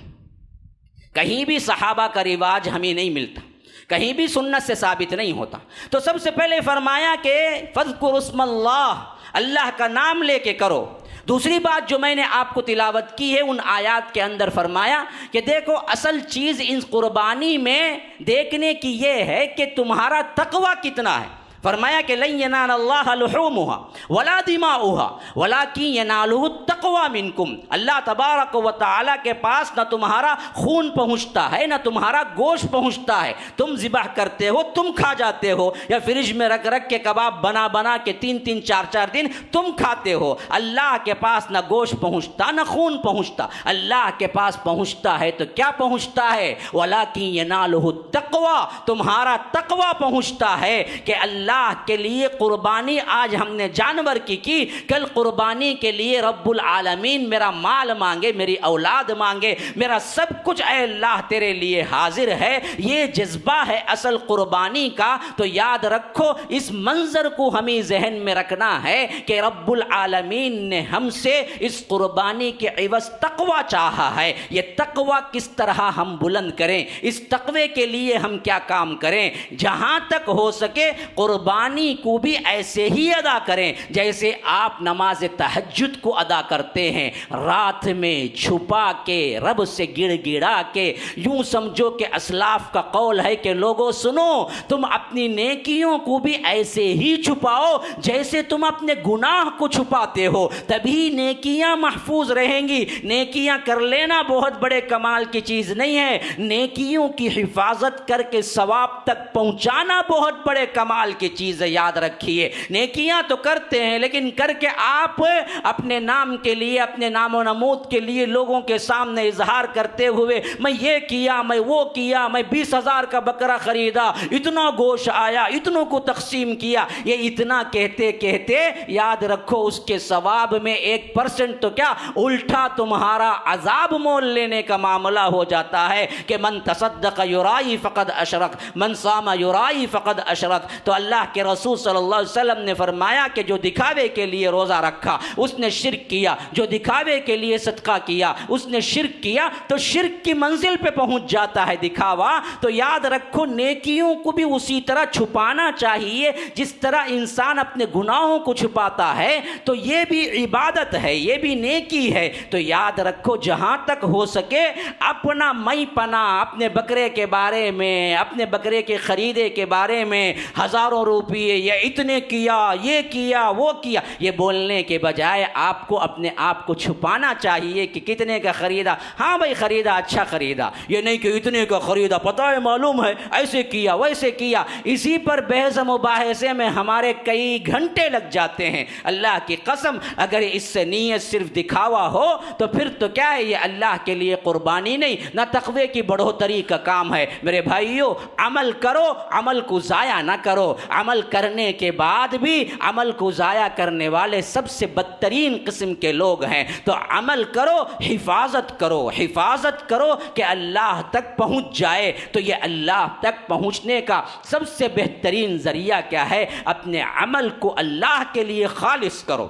کہیں بھی صحابہ کا رواج ہمیں نہیں ملتا، کہیں بھی سنت سے ثابت نہیں ہوتا۔ تو سب سے پہلے فرمایا کہ فَاذْكُرُوا اسْمَ اللَّهِ، اللہ کا نام لے کے کرو۔ دوسری بات جو میں نے آپ کو تلاوت کی ہے ان آیات کے اندر فرمایا کہ دیکھو اصل چیز اس قربانی میں دیکھنے کی یہ ہے کہ تمہارا تقوی کتنا ہے۔ فرمایا کہ لن ینال اللہ لحومها ولا دماؤها ولکن ینالہ التقوی منکم، اللہ تبارک و تعالیٰ کے پاس نہ تمہارا خون پہنچتا ہے نہ تمہارا گوشت پہنچتا ہے، تم ذبح کرتے ہو، تم کھا جاتے ہو، یا فریج میں رکھ رکھ کے کباب بنا بنا کے 3 4 دن تم کھاتے ہو۔ اللہ کے پاس نہ گوشت پہنچتا نہ خون پہنچتا، اللہ کے پاس پہنچتا ہے تو کیا پہنچتا ہے؟ وَلَكِنْ يَنَالُهُ التَّقْوَى، تمہارا تقوی پہنچتا ہے کہ اللہ کے لیے قربانی آج ہم نے جانور کی، کل قربانی کے لیے رب العالمین میرا مال مانگے، میری اولاد مانگے، میرا سب کچھ اے اللہ تیرے لیے حاضر ہے، یہ جذبہ ہے اصل قربانی کا۔ تو یاد رکھو اس منظر کو ہمیں ذہن میں رکھنا ہے کہ رب العالمین نے ہم سے اس قربانی کے عوض تقوی چاہا ہے۔ یہ تقوی کس طرح ہم بلند کریں، اس تقوی کے لیے ہم کیا کام کریں؟ جہاں تک ہو سکے قربانی کو بھی ایسے ہی ادا کریں جیسے آپ نماز تہجد کو ادا کرتے ہیں، رات میں چھپا کے رب سے گڑ گڑا کے۔ یوں سمجھو کہ اسلاف کا قول ہے کہ لوگوں سنو، تم اپنی نیکیوں کو بھی ایسے ہی چھپاؤ جیسے تم اپنے گناہ کو چھپاتے ہو، تبھی نیکیاں محفوظ رہیں گی۔ نیکیاں کر لینا بہت بڑے کمال کی چیز نہیں ہے، نیکیوں کی حفاظت کر کے ثواب تک پہنچانا بہت بڑے کمال کی چیز ہے۔ یاد رکھیے نیکیاں تو کرتے ہیں لیکن کر کے آپ اپنے نام کے لیے، اپنے نام و نمود کے لیے لوگوں کے سامنے اظہار کرتے ہوئے میں یہ کیا، میں وہ کیا، میں 20,000 کا بکرا خریدا، اتنا گوشت آیا، اتنوں کو تقسیم کیا، یہ اتنا کہتے کہتے یاد رکھو اس کے ثواب میں 1% تو کیا الٹا تمہارا عذاب مول لینے کا معاملہ ہو جاتا ہے کہ من تصدق یرائی فقد اشرک، من صام یرائی فقد اشرک۔ تو اللہ کے رسول صلی اللہ علیہ وسلم نے فرمایا کہ جو دکھاوے کے لیے روزہ رکھا اس نے شرک کیا، جو دکھاوے کے لیے صدقہ کیا اس نے شرک کیا۔ تو شرک کی منزل پہ پہنچ جاتا ہے دکھاوا۔ تو یاد رکھو نیکیوں کو بھی اسی طرح چھپانا چاہیے جس طرح انسان اپنے گناہوں کو چھپاتا ہے، تو یہ بھی عبادت ہے، یہ بھی نیکی ہے۔ تو یاد رکھو جہاں تک ہو سکے اپنا میں پنا، اپنے بکرے کے بارے میں، اپنے بکرے کے خریدے کے بارے میں ہزاروں روپیے یا اتنے کیا، یہ کیا، وہ کیا، یہ بولنے کے بجائے آپ کو اپنے آپ کو چھپانا چاہیے کہ کتنے کا خریدا، ہاں بھائی خریدا، اچھا خریدا، یہ نہیں کہ اتنے کا خریدا، پتہ ہے معلوم ہے ایسے کیا ویسے کیا۔ اسی پر بحث مباحثے میں ہمارے کئی گھنٹے لگ جاتے ہیں۔ اللہ کی قسم اگر اس سے نیت صرف دکھاوا ہو تو پھر تو کیا ہے، یہ اللہ کے لیے قربانی نہیں، نہ تقوی کی بڑھوتری کا کام ہے۔ میرے بھائیو عمل کرو، عمل کو ضائع نہ کرو، عمل کرنے کے بعد بھی عمل کو ضائع کرنے والے سب سے بدترین قسم کے لوگ ہیں۔ تو عمل کرو، حفاظت کرو، حفاظت کرو کہ اللہ تک پہنچ جائے۔ تو یہ اللہ تک پہنچنے کا سب سے بہترین ذریعہ کیا ہے؟ اپنے عمل کو اللہ کے لیے خالص کرو،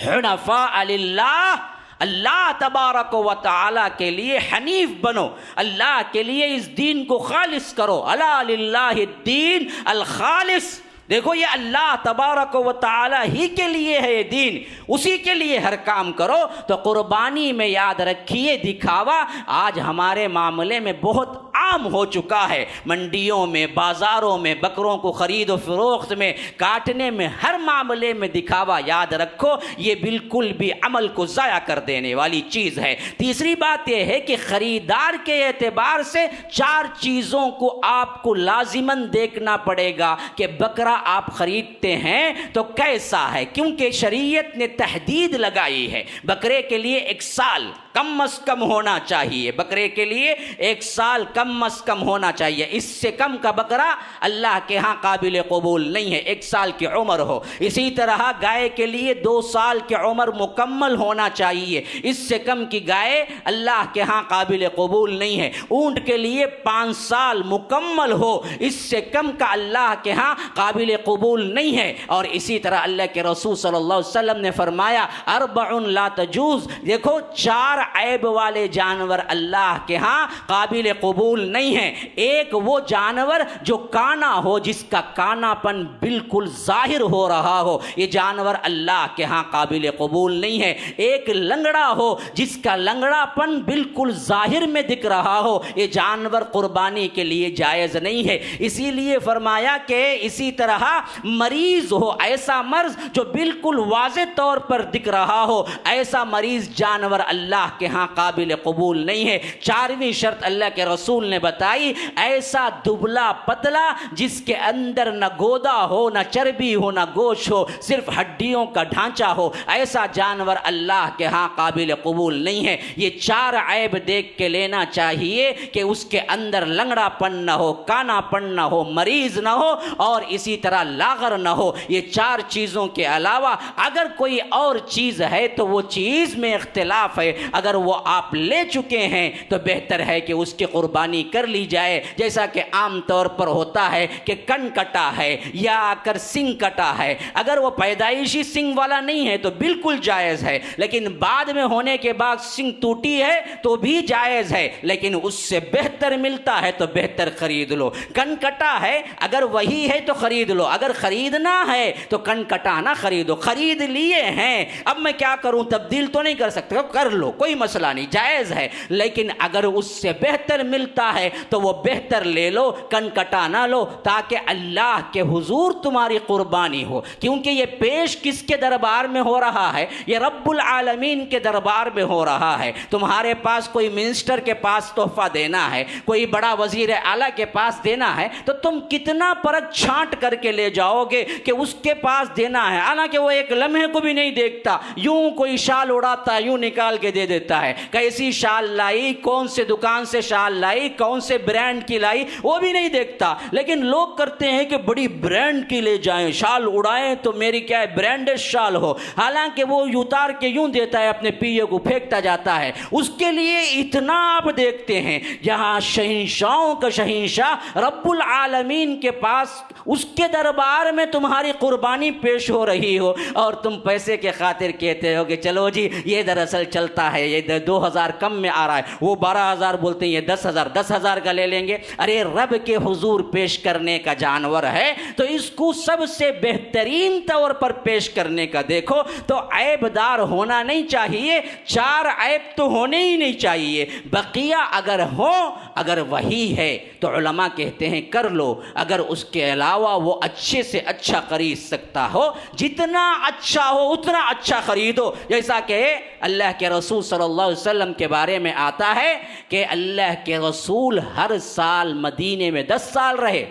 حنفاء للہ، اللہ تبارک و تعالیٰ کے لیے حنیف بنو، اللہ کے لیے اس دین کو خالص کرو۔ الا للہ الدین الخالص۔ دیکھو یہ اللہ تبارک و تعالیٰ ہی کے لیے ہے یہ دین، اسی کے لیے ہر کام کرو۔ تو قربانی میں یاد رکھیے دکھاوا آج ہمارے معاملے میں بہت عام ہو چکا ہے۔ منڈیوں میں، بازاروں میں، بکروں کو خرید و فروخت میں، کاٹنے میں، ہر معاملے میں دکھاوا۔ یاد رکھو یہ بالکل بھی عمل کو ضائع کر دینے والی چیز ہے۔ تیسری بات یہ ہے کہ خریدار کے اعتبار سے 4 چیزوں کو آپ کو لازماً دیکھنا پڑے گا کہ بکرا آپ خریدتے ہیں تو کیسا ہے، کیونکہ شریعت نے تحدید لگائی ہے بکرے کے لیے 1 سال کم از کم ہونا چاہیے، بکرے کے لیے 1 سال کم از کم ہونا چاہیے، اس سے کم کا بکرا اللہ کے ہاں قابل قبول نہیں ہے، 1 سال کی عمر ہو۔ اسی طرح گائے کے لیے 2 سال کی عمر مکمل ہونا چاہیے، اس سے کم کی گائے اللہ کے ہاں قابل قبول نہیں ہے۔ اونٹ کے لیے 5 سال مکمل ہو، اس سے کم کا اللہ کے ہاں قابل قبول نہیں ہے۔ اور اسی طرح اللہ کے رسول صلی اللہ علیہ وسلم نے فرمایا 4 لا تجوز، دیکھو 4 عیب والے جانور اللہ کے ہاں قابل قبول نہیں ہیں۔ ایک وہ جانور جو کانا ہو، جس کا کانا پن بالکل ظاہر ہو رہا ہو، یہ جانور اللہ کے ہاں قابل قبول نہیں ہے۔ ایک لنگڑا ہو جس کا لنگڑا پن بالکل ظاہر میں دکھ رہا ہو، یہ جانور قربانی کے لیے جائز نہیں ہے۔ اسی لیے فرمایا کہ اسی طرح مریض ہو، ایسا مرض جو بالکل واضح طور پر دکھ رہا ہو، ایسا مریض جانور اللہ کے ہاں قابل قبول نہیں ہے۔ چارہویں شرط اللہ کے رسول نے بتائی، ایسا دبلا پتلا جس کے اندر نہ گودا ہو، نہ چربی ہو، نہ گوشت ہو، صرف ہڈیوں کا ڈھانچہ ہو، ایسا جانور اللہ کے ہاں قابل قبول نہیں ہے۔ یہ چار عیب دیکھ کے لینا چاہیے کہ اس کے اندر لنگڑا پن نہ ہو، کانا پن نہ ہو، مریض نہ ہو، اور اسی طرح لاغر نہ ہو۔ یہ چار چیزوں کے علاوہ اگر کوئی اور چیز ہے تو وہ چیز میں اختلاف ہے۔ اگر وہ آپ لے چکے ہیں تو بہتر ہے کہ اس کی قربانی کر لی جائے، جیسا کہ عام طور پر ہوتا ہے کہ کن کٹا ہے یا اگر سنگ کٹا ہے۔ اگر وہ پیدائشی سنگ والا نہیں ہے تو بالکل جائز ہے، لیکن بعد میں ہونے کے بعد سنگ ٹوٹی ہے تو بھی جائز ہے، لیکن اس سے بہتر ملتا ہے تو بہتر خرید لو۔ کن کٹا ہے اگر وہی ہے تو خرید لو، اگر خریدنا ہے تو کن کٹا نہ خریدو۔ خرید لیے ہیں، اب میں کیا کروں، تبدیل تو نہیں کر سکتا، کر لو، کوئی مسئلہ نہیں، جائز ہے، لیکن اگر اس سے بہتر ملتا ہے تو وہ بہتر لے لو، کن کٹا نہ لو، تاکہ اللہ کے حضور تمہاری قربانی ہو۔ کیونکہ یہ پیش کس کے دربار میں ہو رہا ہے؟ یہ رب العالمین کے دربار میں ہو رہا ہے۔ تمہارے پاس کوئی منسٹر کے پاس تحفہ دینا ہے، کوئی بڑا وزیر اعلیٰ کے پاس دینا ہے، تو تم کتنا پرکھ چھانٹ کر کے لے جاؤ گے کہ اس کے پاس دینا ہے، حالانکہ وہ ایک لمحے کو بھی نہیں دیکھتا، یوں کوئی شال اڑاتا ہے، یوں نکال کے دے دیتا ہے، کیسی شال لائی، کون سے دکان سے شال لائی، کون سے برانڈ کی لائی، وہ بھی نہیں دیکھتا۔ لیکن لوگ کرتے ہیں کہ بڑی برانڈ کی لے جائیں، شال اڑائیں تو میری کیا ہے، برانڈڈ شال ہو، حالانکہ وہ اتار کے یوں دیتا ہے، اپنے پیے کو پھینکتا جاتا ہے۔ اس کے لیے اتنا آپ دیکھتے ہیں، جہاں شہنشاہوں کا شہنشاہ رب العالمین کے پاس، اس کے دربار میں تمہاری قربانی پیش ہو رہی ہو، اور تم پیسے کے خاطر کہتے ہو کہ چلو جی یہ دراصل چلتا ہے، یہ 2000 کم میں آ رہا ہے، وہ 12000 بولتے ہیں، یہ 10,000 کا لے لیں گے۔ ارے رب کے حضور پیش کرنے کا جانور ہے تو اس کو سب سے بہترین طور پر پیش کرنے کا دیکھو، تو عیب دار ہونا نہیں چاہیے، چار عیب تو ہونے ہی نہیں چاہیے۔ بقیہ اگر ہو، اگر وہی ہے تو علماء کہتے ہیں کر لو، اگر اس کے علاوہ وہ اچھے سے اچھا خرید سکتا ہو، جتنا اچھا ہو اتنا اچھا خریدو۔ جیسا کہ اللہ کے رسول صلی اللہ علیہ وسلم کے بارے میں آتا ہے کہ اللہ کے رسول ہر سال مدینے میں 10 سال رہے،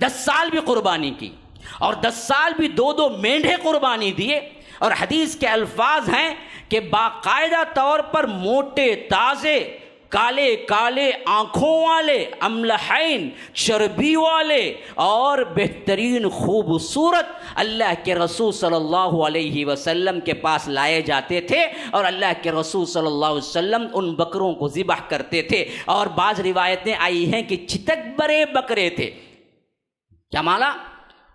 10 سال بھی قربانی کی، اور 10 سال بھی 2 مینڈھے قربانی دیے، اور حدیث کے الفاظ ہیں کہ باقاعدہ طور پر موٹے، تازے، کالے کالے آنکھوں والے، املحین، چربی والے اور بہترین خوبصورت اللہ کے رسول صلی اللہ علیہ وسلم کے پاس لائے جاتے تھے، اور اللہ کے رسول صلی اللہ علیہ وسلم ان بکروں کو ذبح کرتے تھے۔ اور بعض روایتیں آئی ہیں کہ چتک برے بکرے تھے۔ کیا مانا؟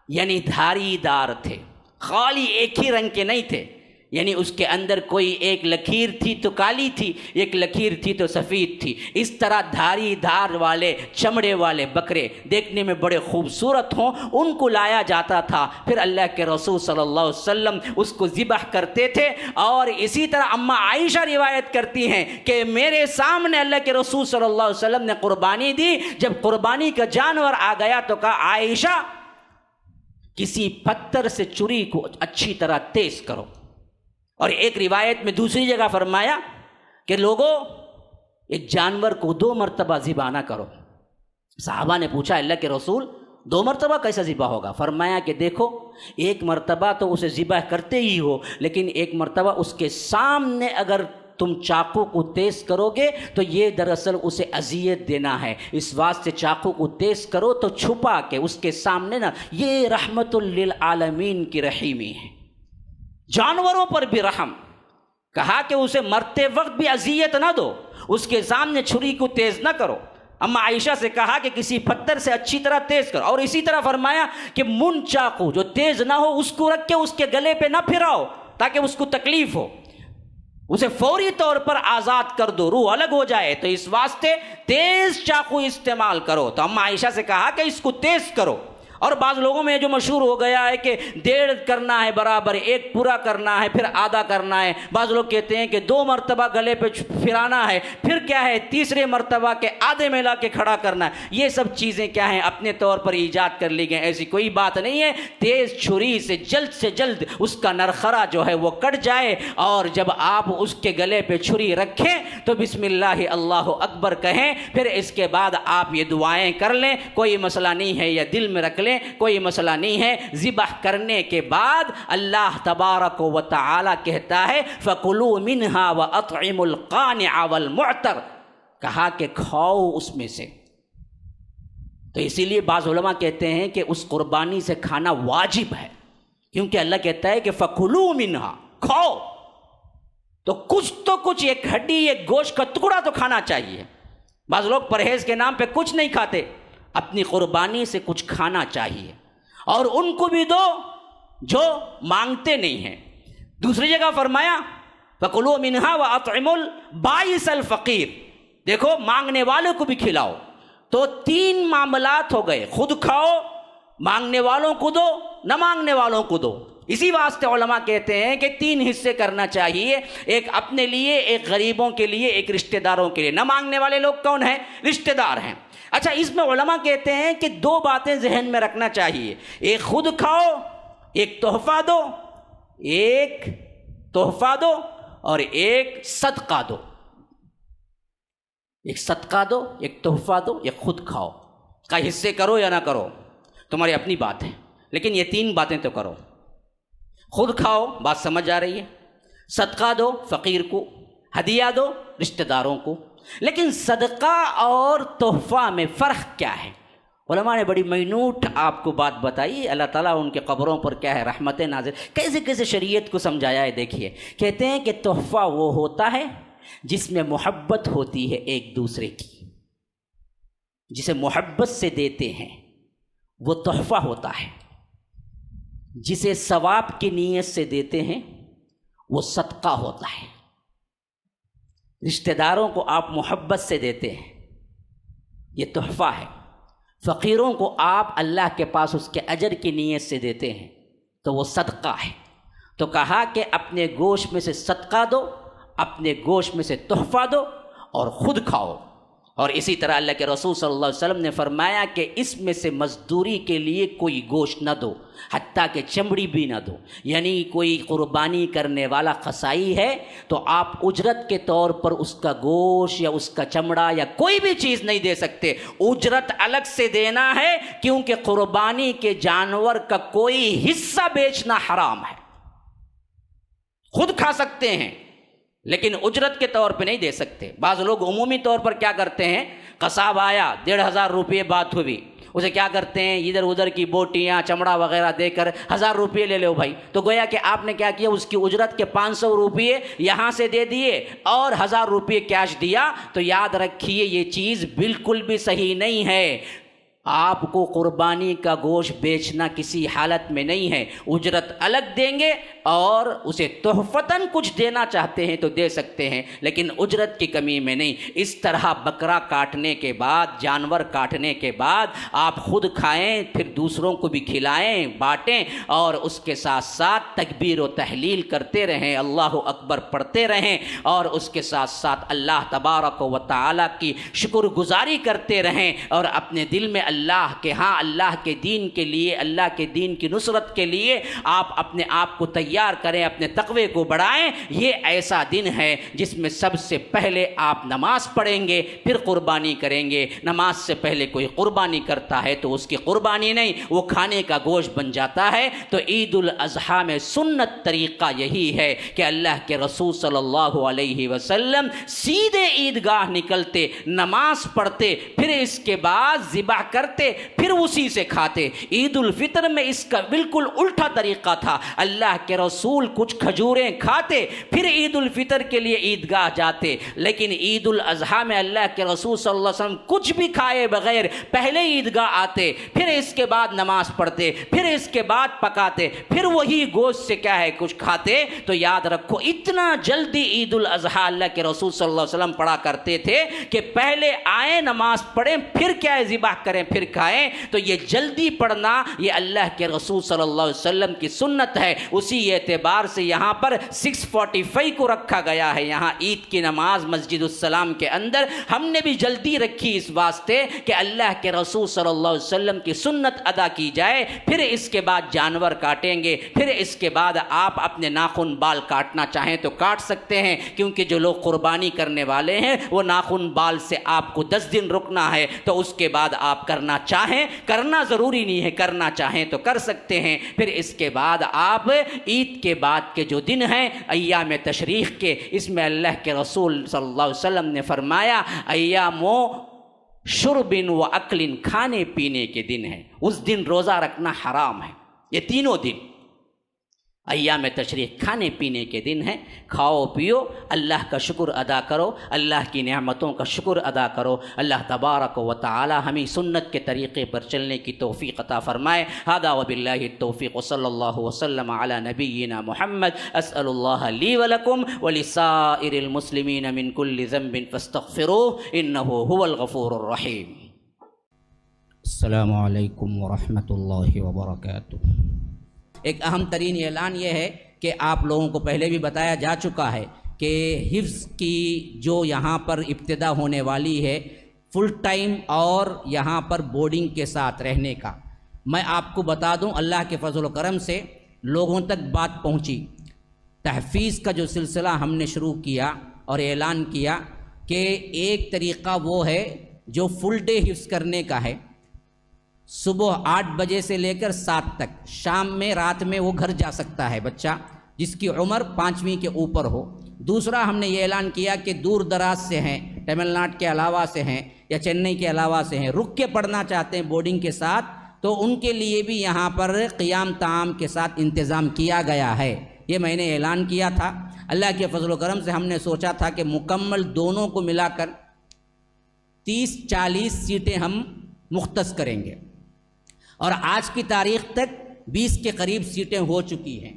یعنی دھاری دار تھے، خالی ایک ہی رنگ کے نہیں تھے، یعنی اس کے اندر کوئی ایک لکیر تھی تو کالی تھی، ایک لکیر تھی تو سفید تھی، اس طرح دھاری دھار والے چمڑے والے بکرے دیکھنے میں بڑے خوبصورت ہوں، ان کو لایا جاتا تھا، پھر اللہ کے رسول صلی اللہ علیہ وسلم اس کو ذبح کرتے تھے۔ اور اسی طرح اماں عائشہ روایت کرتی ہیں کہ میرے سامنے اللہ کے رسول صلی اللہ علیہ وسلم نے قربانی دی، جب قربانی کا جانور آ گیا تو کہا عائشہ کسی پتھر سے چری کو اچھی طرح تیز کرو، اور ایک روایت میں دوسری جگہ فرمایا کہ لوگوں ایک جانور کو 2 مرتبہ ذبح نہ کرو۔ صحابہ نے پوچھا اللہ کے رسول 2 مرتبہ کیسا ذبح ہوگا؟ فرمایا کہ دیکھو، ایک مرتبہ تو اسے ذبح کرتے ہی ہو، لیکن ایک مرتبہ اس کے سامنے اگر تم چاقو کو تیز کرو گے تو یہ دراصل اسے اذیت دینا ہے، اس واسطے چاقو کو تیز کرو تو چھپا کے اس کے سامنے نہ۔ یہ رحمت للعالمین کی رحیمی ہے، جانوروں پر بھی رحم۔ کہا کہ اسے مرتے وقت بھی اذیت نہ دو، اس کے سامنے چھری کو تیز نہ کرو۔ اما عائشہ سے کہا کہ کسی پتھر سے اچھی طرح تیز کرو، اور اسی طرح فرمایا کہ من چاقو جو تیز نہ ہو اس کو رکھ کے اس کے گلے پہ نہ پھراؤ تاکہ اس کو تکلیف ہو۔ اسے فوری طور پر آزاد کر دو، روح الگ ہو جائے، تو اس واسطے تیز چاقو استعمال کرو۔ تو اما عائشہ سے کہا کہ اس کو تیز کرو۔ اور بعض لوگوں میں جو مشہور ہو گیا ہے کہ 1.5 کرنا ہے برابر، 1 پورا کرنا ہے پھر آدھا کرنا ہے، بعض لوگ کہتے ہیں کہ 2 مرتبہ گلے پہ پھرانا ہے، پھر کیا ہے تیسرے مرتبہ کے آدھے میں لا کے کھڑا کرنا ہے۔ یہ سب چیزیں کیا ہیں اپنے طور پر ایجاد کر لی گئیں، ایسی کوئی بات نہیں ہے۔ تیز چھری سے جلد اس کا نرخرا جو ہے وہ کٹ جائے، اور جب آپ اس کے گلے پہ چھری رکھیں تو بسم اللہ اللہ اکبر کہیں، پھر اس کے بعد آپ یہ دعائیں کر لیں، کوئی مسئلہ نہیں ہے، یا دل میں رکھ لیں، کوئی مسئلہ نہیں ہے۔ ذبح کرنے کے بعد اللہ تبارک و تعالی کہتا ہے فَكُلُوا مِنْهَا وَأَطْعِمُوا الْقَانِعَ وَالْمُعْتَرَ، کہا کہ کھاؤ اس میں سے۔ تو اسی لیے بعض علماء کہتے ہیں کہ اس قربانی سے کھانا واجب ہے، کیونکہ اللہ کہتا ہے کہ فَكُلُوا مِنْهَا، کھاؤ، تو کچھ ایک ہڈی ایک گوشت کا ٹکڑا تو کھانا چاہیے۔ بعض لوگ پرہیز کے نام پہ کچھ نہیں کھاتے، اپنی قربانی سے کچھ کھانا چاہیے، اور ان کو بھی دو جو مانگتے نہیں ہیں۔ دوسری جگہ فرمایا فَكُلُوا مِنْهَا وَأَطْعِمُوا الْبَائِسَ الْفَقِيرَ، دیکھو مانگنے والوں کو بھی کھلاؤ۔ تو 3 معاملات ہو گئے، خود کھاؤ، مانگنے والوں کو دو، نہ مانگنے والوں کو دو۔ اسی واسطے علماء کہتے ہیں کہ 3 حصے کرنا چاہیے، ایک اپنے لیے، ایک غریبوں کے لیے، ایک رشتہ داروں کے لیے۔ نہ مانگنے والے لوگ کون ہیں؟ رشتہ دار ہیں۔ اچھا، اس میں علماء کہتے ہیں کہ 2 باتیں ذہن میں رکھنا چاہیے، ایک خود کھاؤ، ایک تحفہ دو، اور ایک صدقہ دو۔ ایک صدقہ دو، ایک تحفہ دو، ایک خود کھاؤ۔ کا حصے کرو یا نہ کرو تمہاری اپنی بات ہے، لیکن یہ 3 باتیں تو کرو۔ خود کھاؤ، بات سمجھ آ رہی ہے، صدقہ دو فقیر کو، ہدیہ دو رشتہ داروں کو۔ لیکن صدقہ اور تحفہ میں فرق کیا ہے؟ علماء نے بڑی مینوٹ آپ کو بات بتائی، اللہ تعالیٰ ان کے قبروں پر کیا ہے رحمت نازل، کیسے شریعت کو سمجھایا ہے۔ دیکھیے، کہتے ہیں کہ تحفہ وہ ہوتا ہے جس میں محبت ہوتی ہے ایک دوسرے کی، جسے محبت سے دیتے ہیں وہ تحفہ ہوتا ہے، جسے ثواب کی نیت سے دیتے ہیں وہ صدقہ ہوتا ہے۔ رشتہ داروں کو آپ محبت سے دیتے ہیں، یہ تحفہ ہے۔ فقیروں کو آپ اللہ کے پاس اس کے اجر کی نیت سے دیتے ہیں تو وہ صدقہ ہے۔ تو کہا کہ اپنے گوشت میں سے صدقہ دو، اپنے گوشت میں سے تحفہ دو، اور خود کھاؤ۔ اور اسی طرح اللہ کے رسول صلی اللہ علیہ وسلم نے فرمایا کہ اس میں سے مزدوری کے لیے کوئی گوشت نہ دو، حتیٰ کہ چمڑی بھی نہ دو۔ یعنی کوئی قربانی کرنے والا قصائی ہے تو آپ اجرت کے طور پر اس کا گوشت یا اس کا چمڑا یا کوئی بھی چیز نہیں دے سکتے، اجرت الگ سے دینا ہے، کیونکہ قربانی کے جانور کا کوئی حصہ بیچنا حرام ہے۔ خود کھا سکتے ہیں لیکن اجرت کے طور پہ نہیں دے سکتے۔ بعض لوگ عمومی طور پر کیا کرتے ہیں، قصاب آیا 1,500 روپے بات ہوئی، اسے کیا کرتے ہیں ادھر ادھر کی بوٹیاں چمڑا وغیرہ دے کر 1,000 روپے لے لو بھائی، تو گویا کہ آپ نے کیا کیا، اس کی اجرت کے 500 روپے یہاں سے دے دیے اور 1,000 روپے کیش دیا۔ تو یاد رکھیے یہ چیز بالکل بھی صحیح نہیں ہے۔ آپ کو قربانی کا گوشت بیچنا کسی حالت میں نہیں ہے، اجرت الگ دیں گے، اور اسے تحفتاً کچھ دینا چاہتے ہیں تو دے سکتے ہیں، لیکن اجرت کی کمی میں نہیں۔ اس طرح بکرا کاٹنے کے بعد، جانور کاٹنے کے بعد آپ خود کھائیں، پھر دوسروں کو بھی کھلائیں، بانٹیں، اور اس کے ساتھ ساتھ تکبیر و تحلیل کرتے رہیں، اللہ اکبر پڑھتے رہیں، اور اس کے ساتھ ساتھ اللہ تبارک و تعالیٰ کی شکر گزاری کرتے رہیں، اور اپنے دل میں اللہ کے ہاں اللہ کے دین کے لیے، اللہ کے دین کی نصرت کے لیے آپ اپنے آپ کو تیار کریں، اپنے تقوی کو بڑھائیں۔ یہ ایسا دن ہے جس میں سب سے پہلے آپ نماز پڑھیں گے، پھر قربانی کریں گے۔ نماز سے پہلے کوئی قربانی کرتا ہے تو اس کی قربانی نہیں، وہ کھانے کا گوشت بن جاتا ہے۔ تو عید الاضحیٰ میں سنت طریقہ یہی ہے کہ اللہ کے رسول صلی اللہ علیہ وسلم سیدھے عیدگاہ نکلتے، نماز پڑھتے، پھر اس کے بعد ذبح کرتے، پھر اسی سے کھاتے۔ عید الفطر میں اس کا بالکل الٹا طریقہ تھا۔ اللہ کے رسول کچھ کھجوریں کھاتے، پھر عید الفطر کے لیے عیدگاہ جاتے، لیکن عید الاضحیٰ میں اللہ کے رسول صلی اللہ علیہ وسلم کچھ بھی کھائے بغیر پہلے عیدگاہ آتے، پھر اس کے بعد نماز پڑھتے، پھر اس کے بعد پکاتے، پھر وہی گوشت سے کیا ہے کچھ کھاتے۔ تو یاد رکھو اتنا جلدی عید الاضحیٰ اللہ کے رسول صلی اللہ علیہ وسلم پڑھا کرتے تھے کہ پہلے آئیں نماز پڑھیں پھر کیا ہے ذبح کریں پھر کھائیں۔ تو یہ جلدی پڑھنا یہ اللہ کے رسول صلی اللہ علیہ وسلم کی سنت ہے، اسی اعتبار سے یہاں پر 6:45 کو رکھا گیا ہے یہاں عید کی نماز مسجد السلام کے اندر۔ ہم نے بھی جلدی رکھی اس واسطے کہ اللہ کے رسول صلی اللہ علیہ وسلم کی سنت ادا کی جائے، پھر اس کے بعد جانور کاٹیں گے، پھر اس کے بعد آپ اپنے ناخن بال کاٹنا چاہیں تو کاٹ سکتے ہیں، کیونکہ جو لوگ قربانی کرنے والے ہیں وہ ناخن بال سے آپ کو 10 دن رکنا ہے، تو اس کے بعد آپ کرنا چاہیں، کرنا ضروری نہیں ہے، کرنا چاہیں تو کر سکتے ہیں۔ پھر اس کے بعد آپ عید کے بعد کے جو دن ہیں ایام تشریق کے، اس میں اللہ کے رسول صلی اللہ علیہ وسلم نے فرمایا ایام شرب و اکل، کھانے پینے کے دن ہیں، اس دن روزہ رکھنا حرام ہے۔ یہ تینوں دن ایام تشریق کھانے پینے کے دن ہیں، کھاؤ پیو، اللہ کا شکر ادا کرو، اللہ کی نعمتوں کا شکر ادا کرو۔ اللہ تبارک و تعالی ہمیں سنت کے طریقے پر چلنے کی توفیق عطا فرمائے۔ ھذا وباللہ التوفیق، وصلی اللہ وسلم علی نبینا محمد۔ اسأل اللہ لی ولکم ولسائر المسلمین من کل ذنب فاستغفروہ انہ هو الغفور الرحیم۔ السلام علیکم ورحمۃ اللہ وبرکاتہ۔ ایک اہم ترین اعلان یہ ہے کہ آپ لوگوں کو پہلے بھی بتایا جا چکا ہے کہ حفظ کی جو یہاں پر ابتدا ہونے والی ہے فل ٹائم اور یہاں پر بورڈنگ کے ساتھ رہنے کا، میں آپ کو بتا دوں اللہ کے فضل و کرم سے لوگوں تک بات پہنچی۔ تحفیظ کا جو سلسلہ ہم نے شروع کیا اور اعلان کیا کہ ایک طریقہ وہ ہے جو فل ڈے حفظ کرنے کا ہے، صبح 8 بجے سے لے کر 7 تک، شام میں رات میں وہ گھر جا سکتا ہے بچہ جس کی عمر 5ویں کے اوپر ہو۔ دوسرا ہم نے یہ اعلان کیا کہ دور دراز سے ہیں، تمل ناڈو کے علاوہ سے ہیں یا چنئی کے علاوہ سے ہیں، رک کے پڑھنا چاہتے ہیں بورڈنگ کے ساتھ، تو ان کے لیے بھی یہاں پر قیام طعام کے ساتھ انتظام کیا گیا ہے۔ یہ میں نے اعلان کیا تھا، اللہ کے فضل و کرم سے ہم نے سوچا تھا کہ مکمل دونوں کو ملا کر 30-40 سیٹیں ہم مختص کریں گے، اور آج کی تاریخ تک 20 کے قریب سیٹیں ہو چکی ہیں۔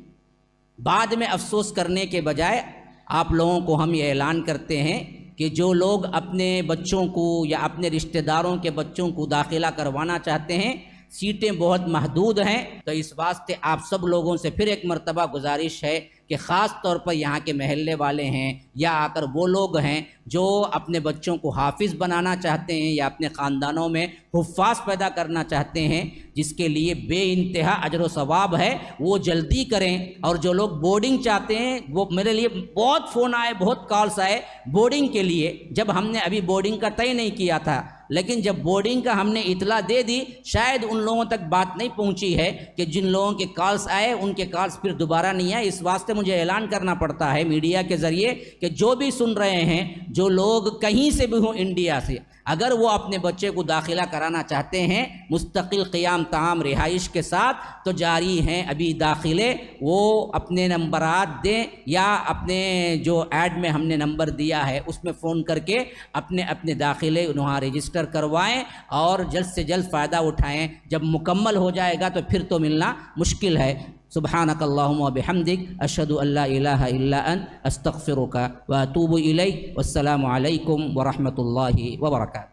بعد میں افسوس کرنے کے بجائے آپ لوگوں کو ہم یہ اعلان کرتے ہیں کہ جو لوگ اپنے بچوں کو یا اپنے رشتہ داروں کے بچوں کو داخلہ کروانا چاہتے ہیں، سیٹیں بہت محدود ہیں، تو اس واسطے آپ سب لوگوں سے پھر ایک مرتبہ گزارش ہے کہ خاص طور پر یہاں کے محلے والے ہیں یا آ کر وہ لوگ ہیں جو اپنے بچوں کو حافظ بنانا چاہتے ہیں یا اپنے خاندانوں میں حفاظ پیدا کرنا چاہتے ہیں، جس کے لیے بے انتہا اجر و ثواب ہے، وہ جلدی کریں۔ اور جو لوگ بورڈنگ چاہتے ہیں، وہ میرے لیے بہت فون آئے، بہت کالس آئے بورڈنگ کے لیے، جب ہم نے ابھی بورڈنگ کا طے نہیں کیا تھا، لیکن جب بورڈنگ کا ہم نے اطلاع دے دی شاید ان لوگوں تک بات نہیں پہنچی ہے کہ جن لوگوں کے کالس آئے ان کے کالس پھر دوبارہ نہیں آئے۔ اس واسطے مجھے اعلان کرنا پڑتا ہے میڈیا کے ذریعے کہ جو بھی سن رہے ہیں، جو لوگ کہیں سے بھی ہوں انڈیا سے، اگر وہ اپنے بچے کو داخلہ کرانا چاہتے ہیں مستقل قیام طعام رہائش کے ساتھ، تو جاری ہیں ابھی داخلے، وہ اپنے نمبرات دیں یا اپنے جو ایڈ میں ہم نے نمبر دیا ہے اس میں فون کر کے اپنے داخلے وہاں رجسٹر کروائیں اور جلد سے جلد فائدہ اٹھائیں۔ جب مکمل ہو جائے گا تو پھر تو ملنا مشکل ہے۔ سبحانک اللہم و بحمدک، اشہد ان لا الہ الا انت، استغفرک و اتوب الیک، والسلام علیکم ورحمۃ اللہ وبرکاتہ۔